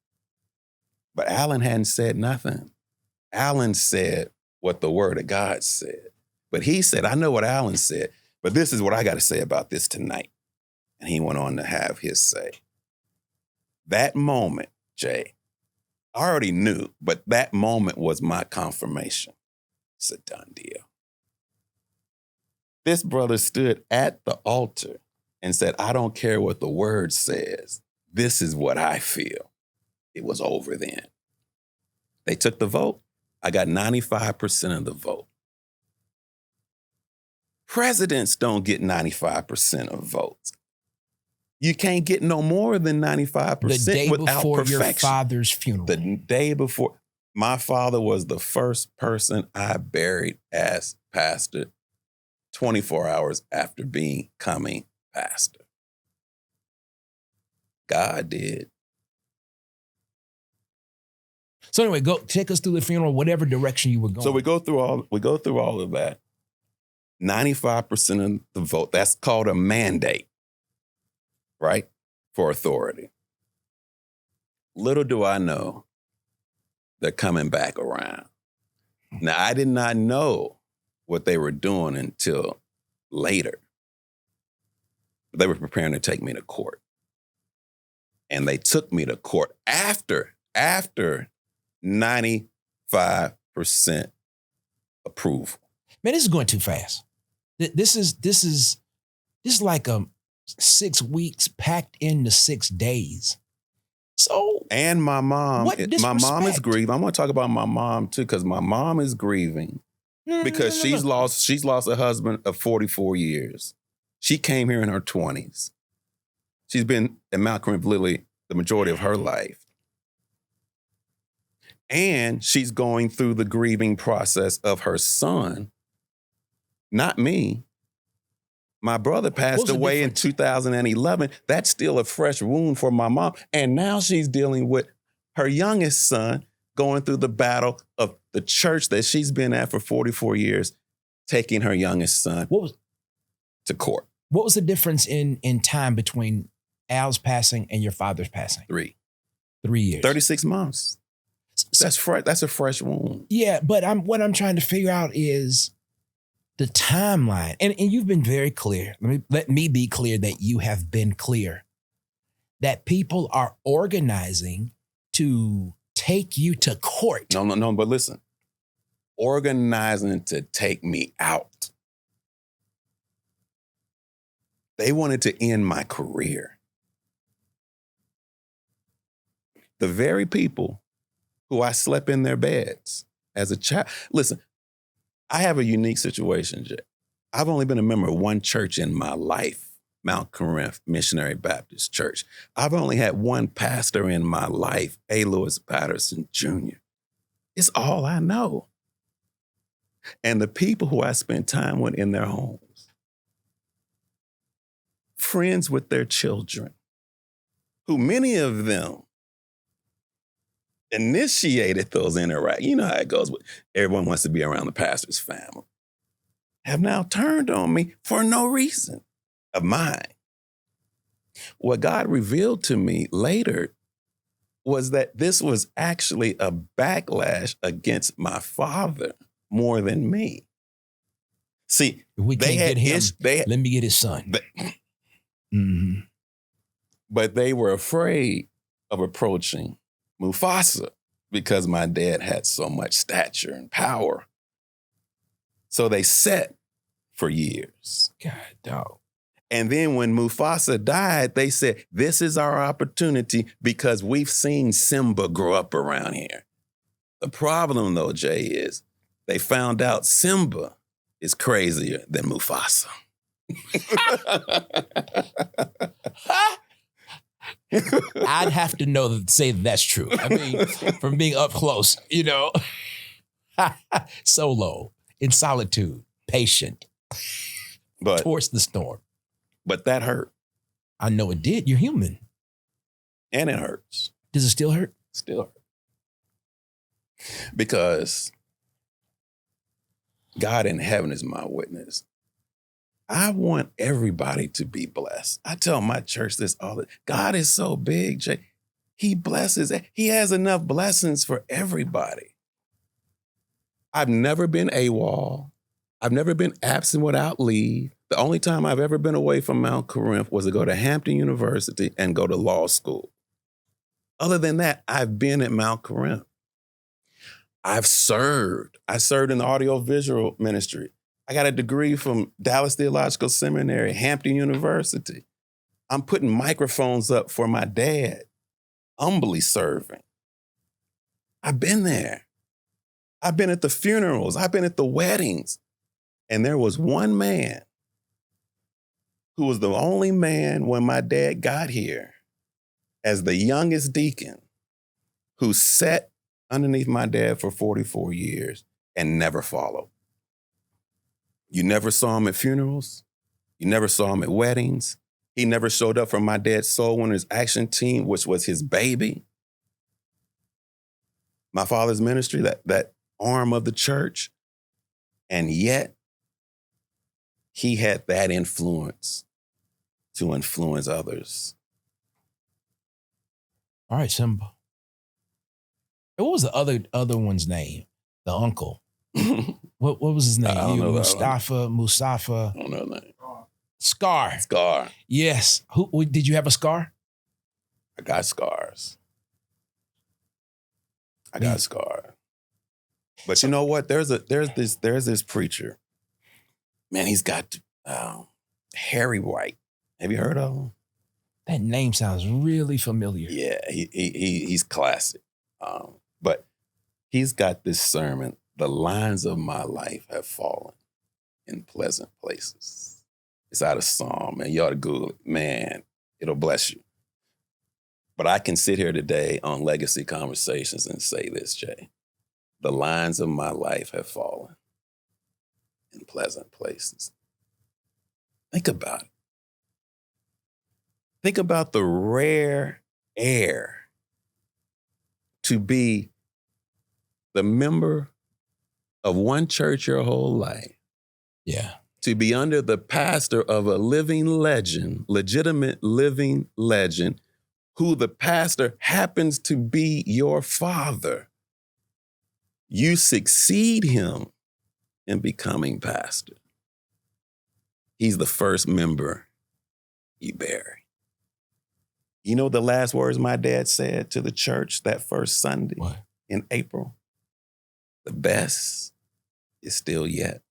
but Alan hadn't said nothing. Alan said what the word of God said. But he said, I know what Alan said, but this is what I got to say about this tonight. And he went on to have his say. That moment, Jay, I already knew, but that moment was my confirmation. It's a done deal. This brother stood at the altar and said, I don't care what the word says. This is what I feel. It was over then. They took the vote. I got 95% of the vote. Presidents don't get 95% of votes. You can't get no more than 95% without perfection. The day before your father's funeral. The day before. My father was the first person I buried as pastor 24 hours after becoming pastor. God did. So anyway, go take us through the funeral, whatever direction you were going. So we go through all of that. 95% of the vote. That's called a mandate, right? For authority. Little do I know, they're coming back around. Now, I did not know what they were doing until later. They were preparing to take me to court. And they took me to court after 95% approval. Man, this is going too fast. This is like 6 weeks packed into 6 days. So, and my mom is grieving. I'm going to talk about my mom too, because my mom is grieving because she's lost a husband of 44 years. She came here in her 20s. She's been in Mount Carmel literally the majority of her life. And she's going through the grieving process of her son, not me. My brother passed away in 2011. That's still a fresh wound for my mom. And now she's dealing with her youngest son going through the battle of the church that she's been at for 44 years, taking her youngest son to court. What was the difference in time between Al's passing and your father's passing? 3 years. 36 months. That's a fresh wound. Yeah, but what I'm trying to figure out is the timeline. And you've been very clear. Let me be clear that you have been clear that people are organizing to take you to court. No, but listen. organizing to take me out. They wanted to end my career. The very people who I slept in their beds as a child. Listen, I have a unique situation, Jay. I've only been a member of one church in my life, Mount Corinth Missionary Baptist Church. I've only had one pastor in my life, A. Lewis Patterson, Jr. It's all I know. And the people who I spent time with in their homes, friends with their children, who many of them initiated those interactions. You know how it goes. Everyone wants to be around the pastor's family. Have now turned on me for no reason of mine. What God revealed to me later was that this was actually a backlash against my father more than me. See, if we can't get him, let me get his son. But they were afraid of approaching Mufasa because my dad had so much stature and power. So they sat for years. God, dog. And then when Mufasa died, they said, this is our opportunity because we've seen Simba grow up around here. The problem, though, Jay, is they found out Simba is crazier than Mufasa. I'd have to say that's true. I mean, from being up close, solo, in solitude, patient, but towards the storm. But that hurt. I know it did. You're human. And it hurts. Does it still hurt? Still hurt. Because God in heaven is my witness. I want everybody to be blessed. I tell my church this all the time. God is so big, Jay. He blesses. He has enough blessings for everybody. I've never been AWOL. I've never been absent without leave. The only time I've ever been away from Mount Corinth was to go to Hampton University and go to law school. Other than that, I've been at Mount Corinth. I've served. I served in the audiovisual ministry. I got a degree from Dallas Theological Seminary, Hampton University. I'm putting microphones up for my dad, humbly serving. I've been there. I've been at the funerals. I've been at the weddings. And there was one man who was the only man when my dad got here as the youngest deacon who sat underneath my dad for 44 years and never followed. You never saw him at funerals. You never saw him at weddings. He never showed up for my dad's Soul Winners Action Team, which was his baby. My father's ministry, that arm of the church. And yet, he had that influence to influence others. All right, Simba. What was the other one's name? The uncle. What was his name? Mustafa. I don't know the name. Scar. Scar. Yes. Who did you have a scar? I got scars. I got scars. But you know what? There's this preacher. Man, he's got Harry White. Have you heard of him? That name sounds really familiar. Yeah, he's classic. But he's got this sermon, "The lines of my life have fallen in pleasant places." It's out of Psalm, man. You ought to Google it. Man, it'll bless you. But I can sit here today on Legacy Conversations and say this, Jay. The lines of my life have fallen in pleasant places. Think about it. Think about the rare air to be the member of one church your whole life. Yeah. To be under the pastor of a living legend, legitimate living legend, who the pastor happens to be your father. You succeed him in becoming pastor. He's the first member you bury. You know the last words my dad said to the church that first Sunday What? in April? The best is still yet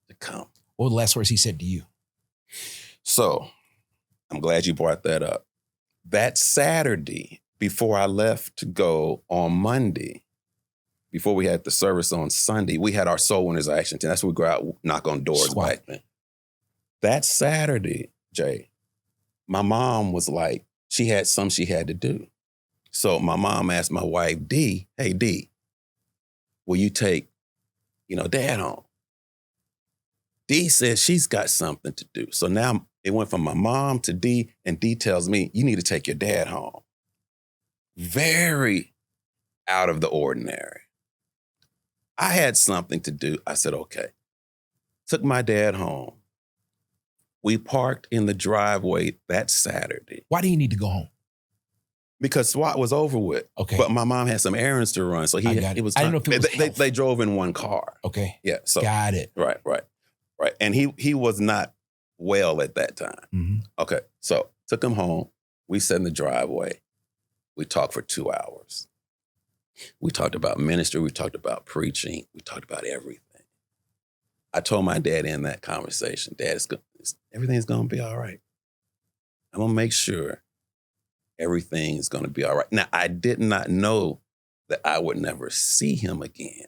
to come. What were the last words he said to you? So I'm glad you brought that up. That Saturday, before I left to go on Monday, before we had the service on Sunday, we had our Soul Winners Action Team. That's where we go out, knock on doors back then. That Saturday, Jay, my mom was like, she had something she had to do. So my mom asked my wife, D, hey, D, will you take, Dad home? D says she's got something to do. So now it went from my mom to D, and D tells me, you need to take your dad home. Very out of the ordinary. I had something to do. I said, okay. Took my dad home. We parked in the driveway that Saturday. Why do you need to go home? Because SWAT was over with. Okay. But my mom had some errands to run. So it was I didn't know if it was they drove in one car. Okay. Yeah. So got it. Right. And he was not well at that time. Mm-hmm. Okay. So took him home. We sat in the driveway. We talked for 2 hours. We talked about ministry. We talked about preaching. We talked about everything. I told my dad in that conversation, Dad, everything's going to be all right. I'm going to make sure everything is going to be all right. Now, I did not know that I would never see him again.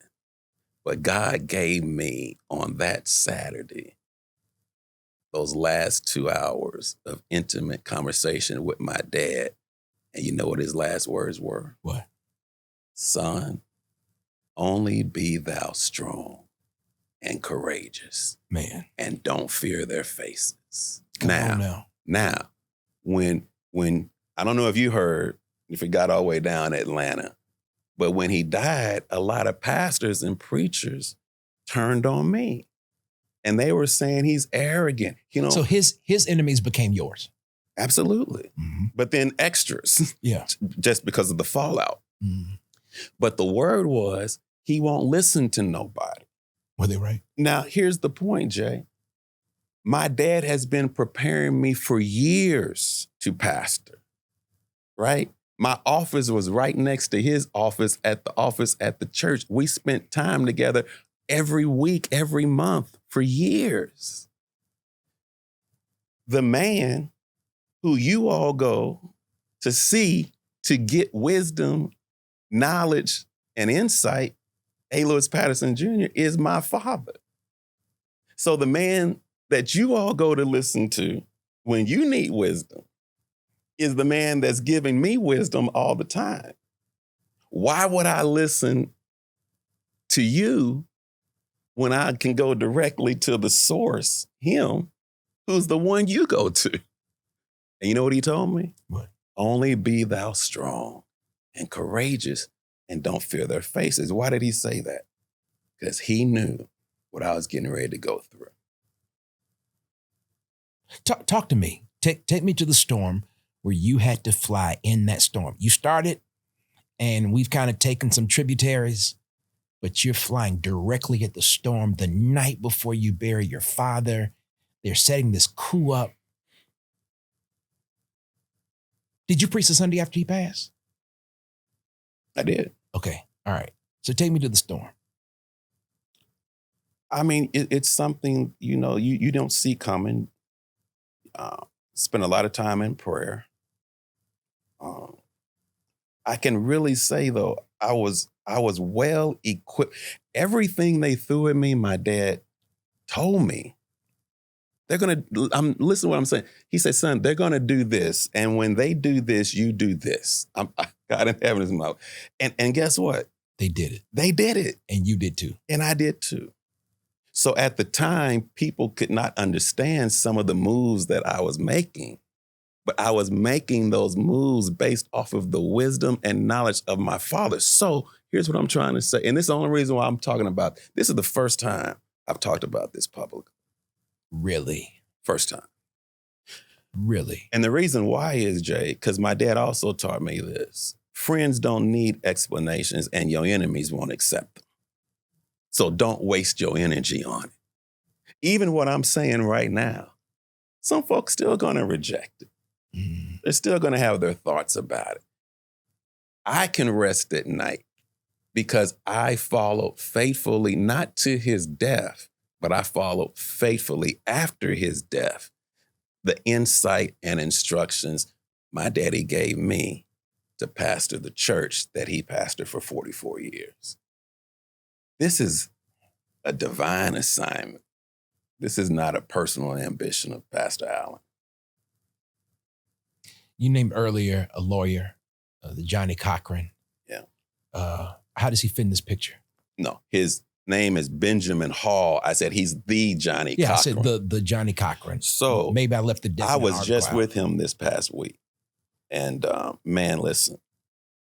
But God gave me on that Saturday those last 2 hours of intimate conversation with my dad. And you know what his last words were? What? Son, only be thou strong and courageous. Man. And don't fear their faces. Come on now, when I don't know if you heard, if it got all the way down Atlanta, but when he died, a lot of pastors and preachers turned on me. And they were saying he's arrogant. So his enemies became yours. Absolutely. Mm-hmm. But then extras. Yeah. Just because of the fallout. Mm-hmm. But the word was, he won't listen to nobody. Were they right? Now, here's the point, Jay. My dad has been preparing me for years to pastor, right? My office was right next to his office at the church. We spent time together every week, every month for years. The man who you all go to see to get wisdom, knowledge, and insight, A. Lewis Patterson Jr., is my father. So the man that you all go to listen to when you need wisdom is the man that's giving me wisdom all the time. Why would I listen to you when I can go directly to the source, him, who's the one you go to? And you know what he told me? What? Only be thou strong and courageous and don't fear their faces. Why did he say that? Because he knew what I was getting ready to go through. Talk to me. Take me to the storm where you had to fly in that storm. You started, and we've kind of taken some tributaries, but you're flying directly at the storm the night before you bury your father. They're setting this coup up. Did you preach the Sunday after he passed? I did. Okay. All right. So take me to the storm. I mean, it's something, you don't see coming. Spend a lot of time in prayer. I can really say, though, I was well equipped. Everything they threw at me, my dad told me. Listen to what I'm saying. He said, son, they're going to do this. And when they do this, you do this. God in heaven is my mouth. And guess what? They did it. They did it. And you did too. And I did too. So at the time, people could not understand some of the moves that I was making. But I was making those moves based off of the wisdom and knowledge of my father. So here's what I'm trying to say. And this is the only reason why I'm talking about. This is the first time I've talked about this publicly. Really? First time. Really? And the reason why is, Jay, because my dad also taught me this. Friends don't need explanations and your enemies won't accept them. So don't waste your energy on it. Even what I'm saying right now, some folks still going to reject it. They're still going to have their thoughts about it. I can rest at night because I followed faithfully, not to his death, but I followed faithfully after his death, the insight and instructions my daddy gave me to pastor the church that he pastored for 44 years. This is a divine assignment. This is not a personal ambition of Pastor Allen. You named earlier a lawyer, the Johnny Cochran. Yeah. How does he fit in this picture? No, his name is Benjamin Hall. I said he's the Johnny Cochran. I said the Johnny Cochran. So maybe I left the I was just with him this past week. And man, listen,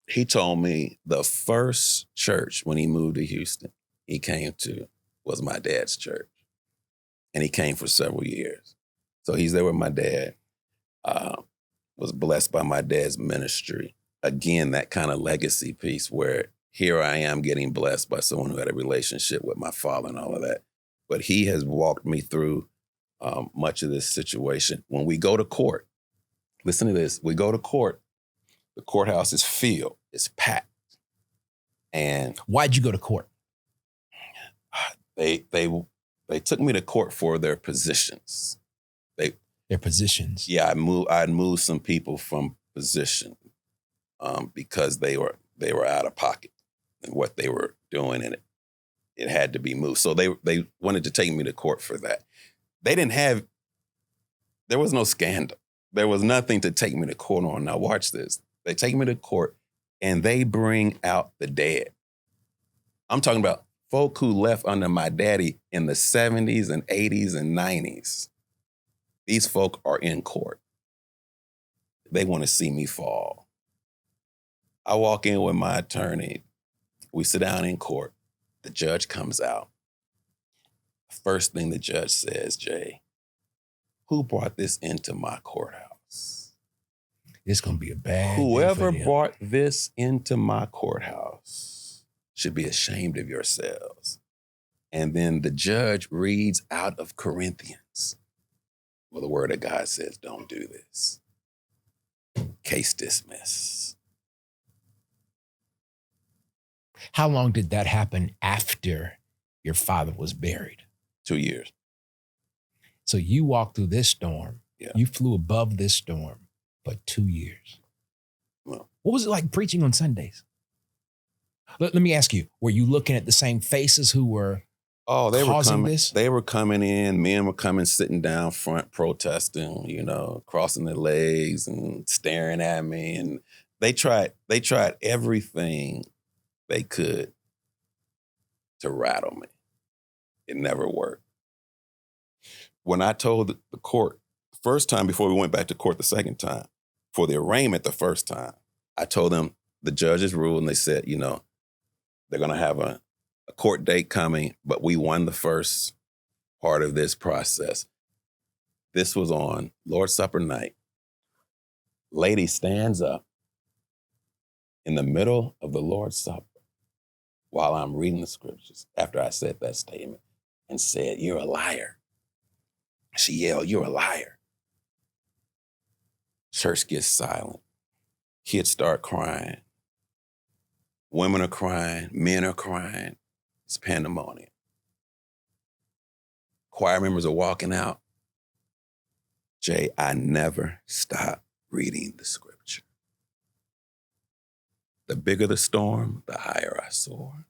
he told me the first church when he moved to Houston he came to was my dad's church. And he came for several years. So he's there with my dad, was blessed by my dad's ministry. Again, that kind of legacy piece where here I am getting blessed by someone who had a relationship with my father and all of that. But he has walked me through much of this situation. When we go to court, listen to this, we go to court, the courthouse is filled, it's packed. And why'd you go to court? They took me to court for their positions. Their positions? Yeah, I'd moved some people from position because they were out of pocket in what they were doing, and it had to be moved. So they wanted to take me to court for that. There was no scandal. There was nothing to take me to court on. Now watch this. They take me to court and they bring out the dead. I'm talking about folk who left under my daddy in the 70s and 80s and 90s. These folk are in court. They want to see me fall. I walk in with my attorney. We sit down in court. The judge comes out. First thing the judge says, Jay, who brought this into my courthouse? It's going to be a bad Whoever brought this into my courthouse should be ashamed of yourselves. And then the judge reads out of Corinthians. Well, the word of God says, don't do this. Case dismissed. How long did that happen after your father was buried? 2 years. So you walked through this storm. Yeah. You flew above this storm for 2 years. Well, what was it like preaching on Sundays? Let me ask you, were you looking at the same faces who were causing this? They were coming in, men were coming, sitting down front, protesting, crossing their legs and staring at me. And they tried everything they could to rattle me. It never worked. When I told the court, the first time before we went back to court the second time, for the arraignment the first time, I told them the judges ruled and they said, they're going to have a court date coming, but we won the first part of this process. This was on Lord's Supper night. Lady stands up in the middle of the Lord's Supper while I'm reading the scriptures after I said that statement and said, "You're a liar." She yelled, "You're a liar." Church gets silent. Kids start crying. Women are crying. Men are crying. It's pandemonium. Choir members are walking out. Jay, I never stop reading the scripture. The bigger the storm, the higher I soar.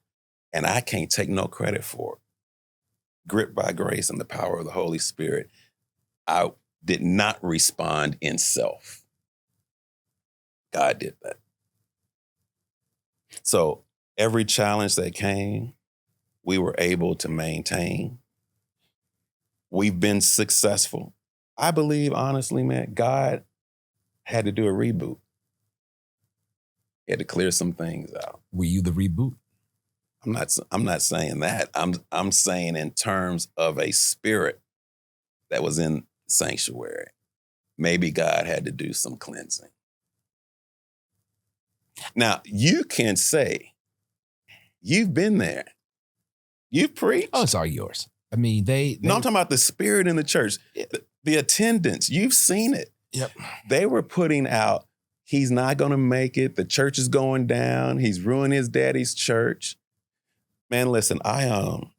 And I can't take no credit for it. Gripped by grace and the power of the Holy Spirit, I did not respond in self. God did that. So every challenge that came, we were able to maintain. We've been successful. I believe, honestly, man, God had to do a reboot. He had to clear some things out. Were you the reboot? I'm not saying that. I'm saying in terms of a spirit that was in sanctuary. Maybe God had to do some cleansing. Now, you can say, you've been there. You've preached. Oh, it's all yours. I mean, No, I'm talking about the spirit in the church, the attendance. You've seen it. Yep. They were putting out He's not going to make it. The church is going down. He's ruined his daddy's church. Man, listen, I'm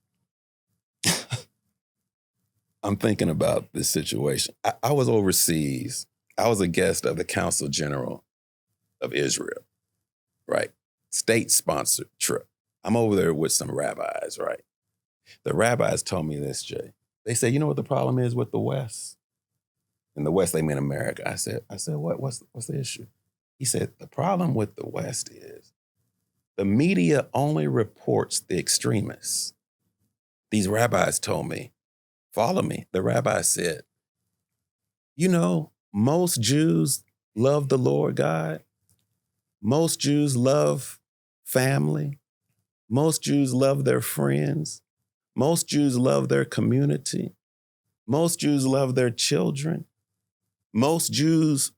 thinking about this situation. I was overseas. I was a guest of the Council General of Israel, right? State-sponsored trip. I'm over there with some rabbis, right? The rabbis told me this, Jay. They said, you know what the problem is with the West? In the West, they mean America. I said, what's the issue? He said, the problem with the West is the media only reports the extremists. These rabbis told me, follow me. The rabbi said, you know, most Jews love the Lord God. Most Jews love family. Most Jews love their friends. Most Jews love their community. Most Jews love their children. Most Jews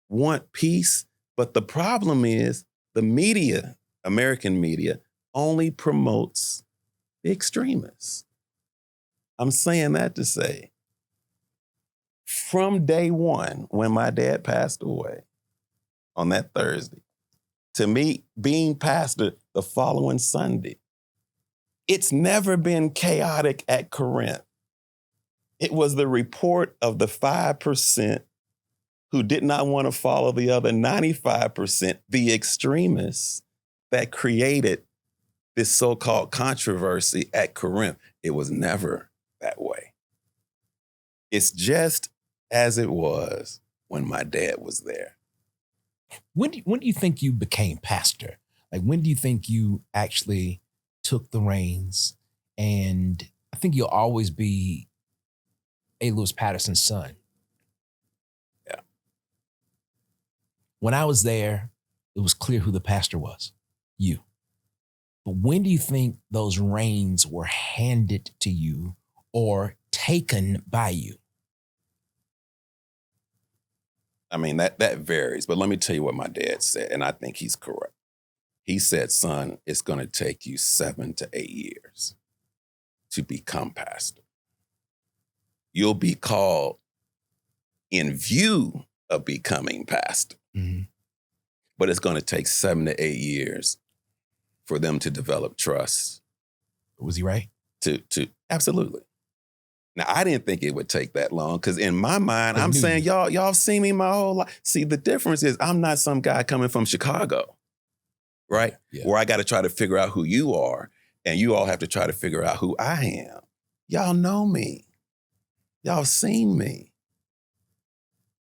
want peace. But the problem is the media, American media, only promotes the extremists. I'm saying that to say, from day one, when my dad passed away on that Thursday, to me being pastor the following Sunday, it's never been chaotic at Corinth. It was the report of the 5% who did not want to follow the other 95%, the extremists, that created this so-called controversy at Corinth. It was never that way. It's just as it was when my dad was there. When do you think you became pastor? Like, when do you think you actually took the reins? And I think you'll always be A. Lewis Patterson's son. Yeah. When I was there, it was clear who the pastor was, you. But when do you think those reins were handed to you or taken by you? I mean, that varies, but let me tell you what my dad said, and I think he's correct. He said, son, it's going to take you 7 to 8 years to become pastor. You'll be called in view of becoming pastor, but it's going to take 7 to 8 years for them to develop trust. Was he right? To absolutely. Now, I didn't think it would take that long because in my mind, I'm saying, y'all seen me my whole life. See, the difference is I'm not some guy coming from Chicago, right? Yeah. Where I got to try to figure out who you are and you all have to try to figure out who I am. Y'all know me. Y'all seen me.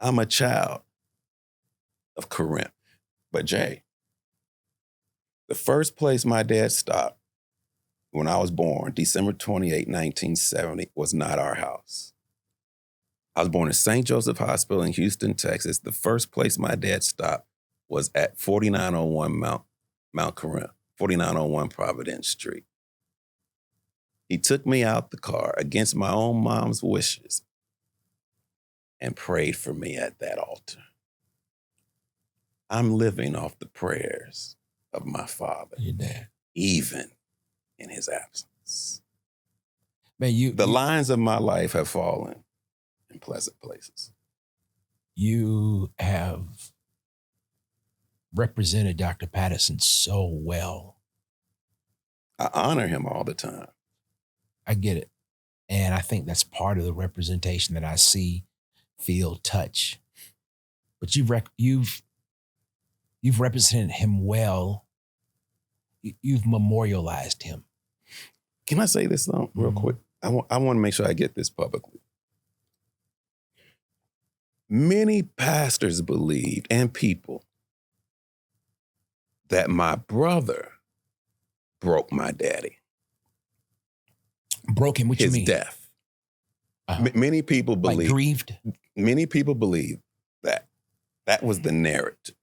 I'm a child of Corinth. But Jay, the first place my dad stopped when I was born, December 28, 1970, was not our house. I was born in St. Joseph Hospital in Houston, Texas. The first place my dad stopped was at 4901 Mount Corinth, 4901 Providence Street. He took me out the car against my own mom's wishes and prayed for me at that altar. I'm living off the prayers of my father, your dad, even in his absence. Man, the lines of my life have fallen in pleasant places. You have represented Dr. Patterson so well. I honor him all the time. I get it. And I think that's part of the representation that I see, feel, touch. But you've represented him well. You've memorialized him. Can I say this though, real quick? I want to make sure I get this publicly. Many pastors believed and people that my brother broke my daddy. Broke him? What you mean? His death. Many people believe. Like grieved? Many people believe that. That was the narrative.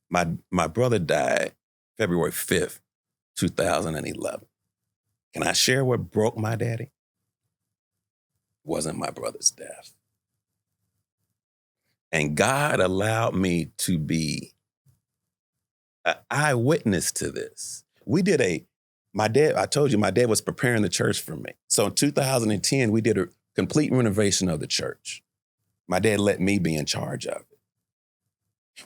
My brother died February 5th, 2011. Can I share what broke my daddy? It wasn't my brother's death. And God allowed me to be an eyewitness to this. I told you my dad was preparing the church for me. So in 2010, we did a complete renovation of the church. My dad let me be in charge of it.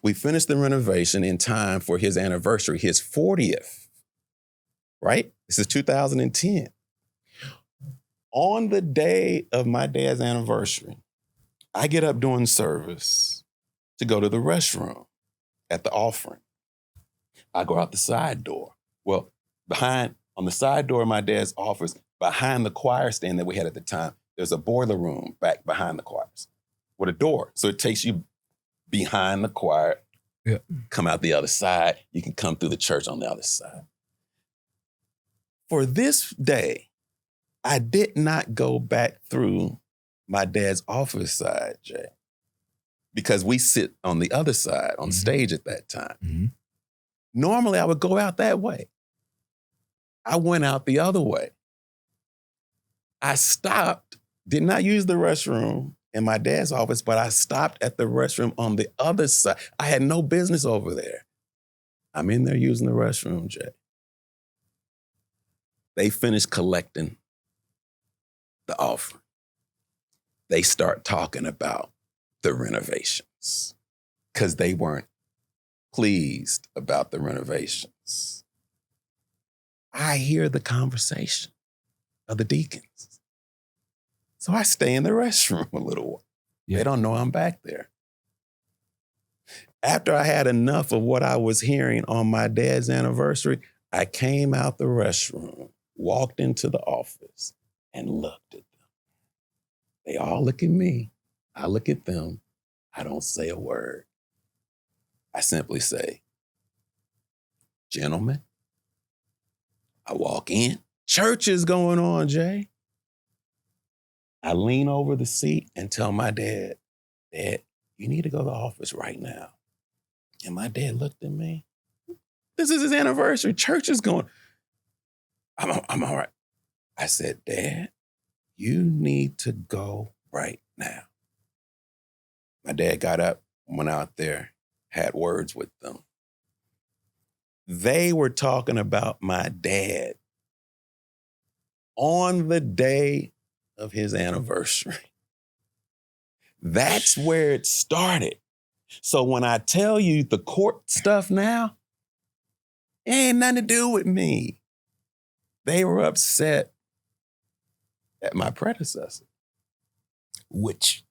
We finished the renovation in time for his anniversary, his 40th, right? This is 2010. On the day of my dad's anniversary, I get up during service to go to the restroom at the offering. I go out the side door. Well, on the side door of my dad's office, behind the choir stand that we had at the time, there's a boiler room back behind the choirs with a door. So it takes you behind the choir, come out the other side. You can come through the church on the other side. For this day, I did not go back through my dad's office side, Jay, because we sit on the other side on stage at that time. Mm-hmm. Normally, I would go out that way. I went out the other way. I stopped, did not use the restroom in my dad's office, but I stopped at the restroom on the other side. I had no business over there. I'm in there using the restroom, Jay. They finished collecting the offering. They start talking about the renovations because they weren't pleased about the renovations. I hear the conversation of the deacons. So I stay in the restroom a little while. Yeah. They don't know I'm back there. After I had enough of what I was hearing on my dad's anniversary, I came out the restroom, walked into the office, and looked at them. They all look at me. I look at them. I don't say a word. I simply say, gentlemen, I walk in. Church is going on, Jay. I lean over the seat and tell my dad, Dad, you need to go to the office right now. And my dad looked at me. This is his anniversary. Church is going. I'm all right. I said, Dad, you need to go right now. My dad got up, went out there, had words with them. They were talking about my dad on the day of his anniversary. That's where it started. So when I tell you the court stuff now, it ain't nothing to do with me. They were upset at my predecessor. Which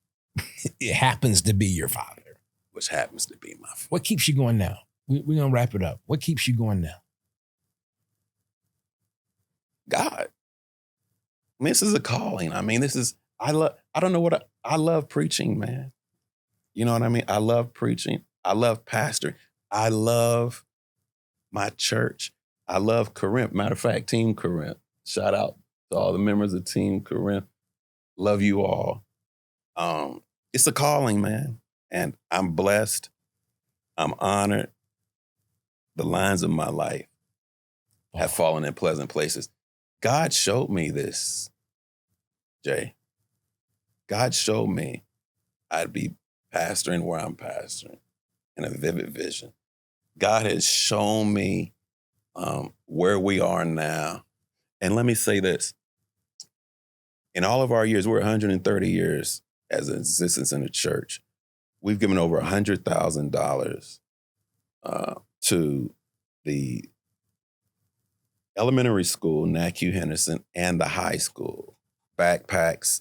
it happens to be your father. Which happens to be my father. What keeps you going now? We're going to wrap it up. What keeps you going now? God. I mean, this is a calling. I mean, I love preaching, man. You know what I mean? I love preaching. I love pastoring. I love my church. I love Corinth. Matter of fact, Team Corinth. Shout out to all the members of Team Corinth. Love you all. It's a calling, man. And I'm blessed. I'm honored. The lines of my life have fallen in pleasant places. God showed me this, Jay. God showed me I'd be pastoring where I'm pastoring in a vivid vision. God has shown me where we are now. And let me say this. In all of our years, we're 130 years as an existence in the church. We've given over $100,000 to the elementary school, NACU Henderson, and the high school. Backpacks,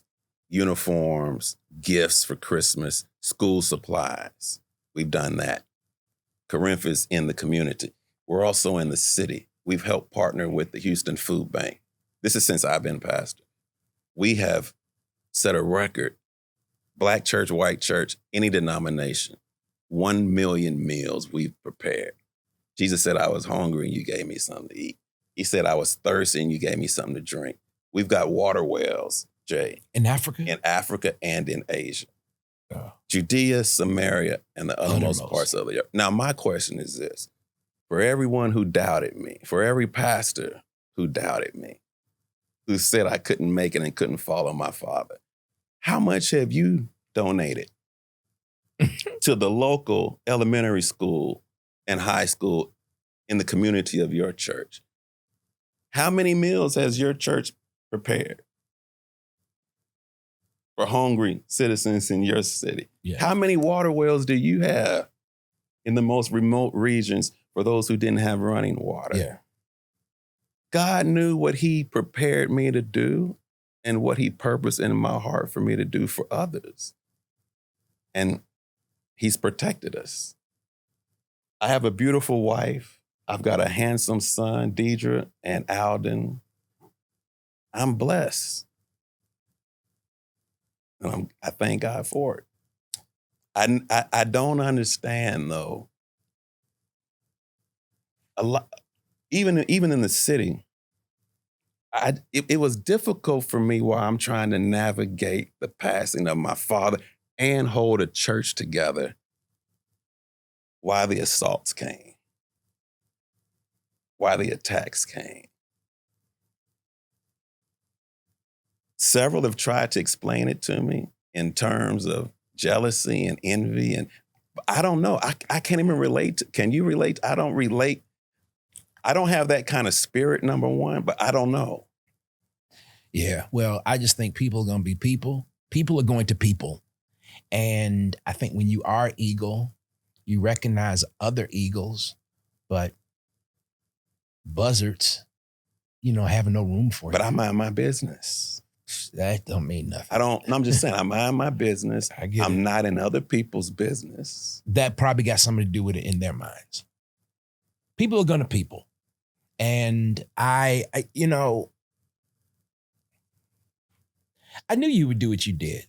uniforms, gifts for Christmas, school supplies. We've done that. Corinth is in the community. We're also in the city. We've helped partner with the Houston Food Bank. This is since I've been pastor. We have set a record, Black church, white church, any denomination, 1 million meals we've prepared. Jesus said, I was hungry and you gave me something to eat. He said, I was thirsty and you gave me something to drink. We've got water wells, Jay. In Africa? In Africa and in Asia. Judea, Samaria, and the uttermost parts of the earth. Now, my question is this. For everyone who doubted me, for every pastor who doubted me, who said I couldn't make it and couldn't follow my father, how much have you donated to the local elementary school and high school in the community of your church? How many meals has your church prepared for hungry citizens in your city? Yeah. How many water wells do you have in the most remote regions for those who didn't have running water. Yeah. God knew what he prepared me to do and what he purposed in my heart for me to do for others. And he's protected us. I have a beautiful wife. I've got a handsome son, Deidre and Alden. I'm blessed. And I thank God for it. I don't understand, though. A lot, even in the city, it was difficult for me while I'm trying to navigate the passing of my father and hold a church together while the assaults came, while the attacks came. Several have tried to explain it to me in terms of jealousy and envy, and I don't know. I can't even relate. Can you relate? I don't relate. I don't have that kind of spirit, number one, but I don't know. Yeah, well, I just think people are going to be people. People are going to people. And I think when you are eagle, you recognize other eagles, but buzzards, have no room for you. But I mind my business. That don't mean nothing. I'm just saying, I mind my business. I'm not in other people's business. That probably got something to do with it in their minds. People are going to people. And I knew you would do what you did.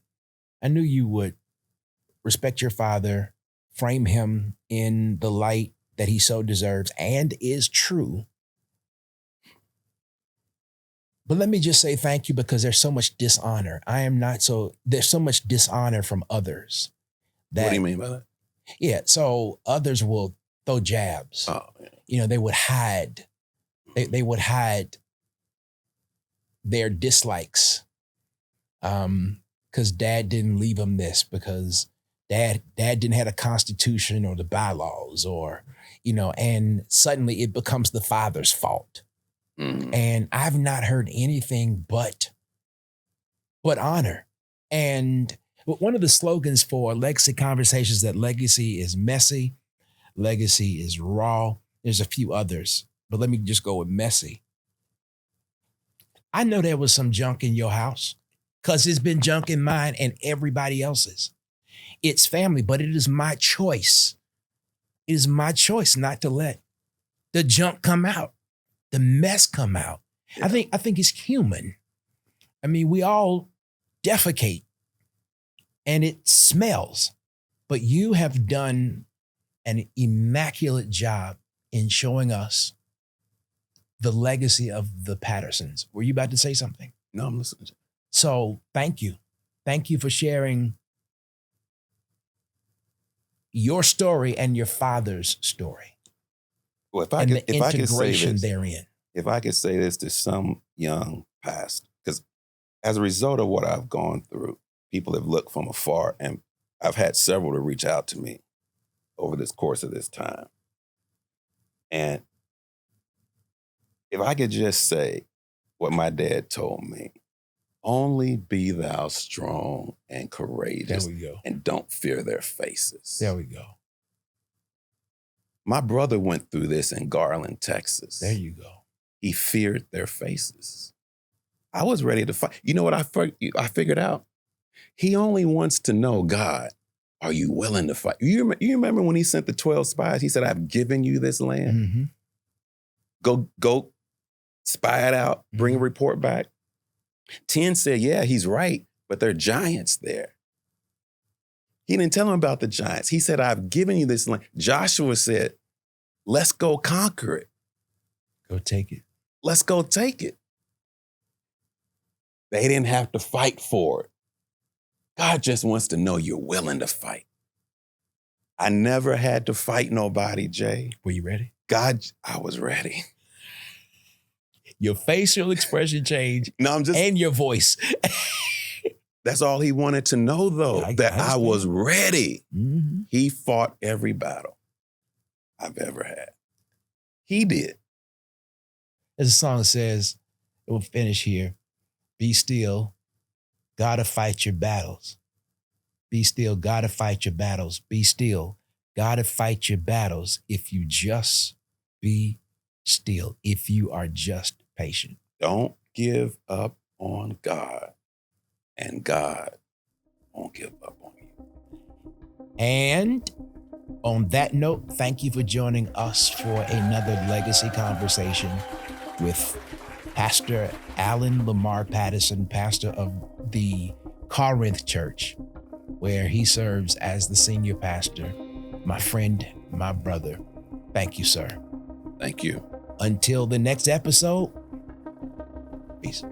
I knew you would respect your father, frame him in the light that he so deserves and is true. But let me just say thank you, because there's so much dishonor. There's so much dishonor from others. What do you mean by that? Yeah, so others will throw jabs. Oh, yeah. They would hide. They would hide their dislikes. Because dad didn't leave them this, because dad didn't have a constitution or the bylaws, or, and suddenly it becomes the father's fault. Mm-hmm. And I've not heard anything but honor. And one of the slogans for Legacy Conversations, that legacy is messy, legacy is raw. There's a few others, but let me just go with messy. I know there was some junk in your house, because there's been junk in mine and everybody else's. It's family, but it is my choice. It is my choice not to let the junk come out, the mess come out. Yeah. I think it's human. I mean, we all defecate and it smells, but you have done an immaculate job in showing us the legacy of the Pattersons. Were you about to say something? No, I'm listening. So thank you. Thank you for sharing your story and your father's story. Well, if I could say this to some young pastor, because as a result of what I've gone through, people have looked from afar, and I've had several to reach out to me over this course of this time. And if I could just say what my dad told me, only be thou strong and courageous. There we go. And don't fear their faces. There we go. My brother went through this in Garland, Texas. There you go. He feared their faces. I was ready to fight. You know what I figured out? He only wants to know, God, are you willing to fight? You remember when he sent the 12 spies? He said, I've given you this land. Mm-hmm. Go spy it out, bring a report back. 10 said, yeah, he's right, but there are giants there. He didn't tell him about the giants. He said, I've given you this land. Joshua said, let's go conquer it. Go take it. Let's go take it. They didn't have to fight for it. God just wants to know you're willing to fight. I never had to fight nobody, Jay. Were you ready? God, I was ready. Your facial expression changed. And your voice. That's all he wanted to know, though, that I was ready. Mm-hmm. He fought every battle I've ever had. He did. There's a song that says, it will finish here, be still, gotta fight your battles. Be still, gotta fight your battles. Be still, God will fight your battles if you just be still, if you are just patient. Don't give up on God, and God won't give up on you. And on that note, thank you for joining us for another legacy conversation with Pastor Alan Lamar Patterson, pastor of the Corinth Church, where he serves as the senior pastor. My friend, my brother. Thank you, sir. Thank you. Until the next episode, peace.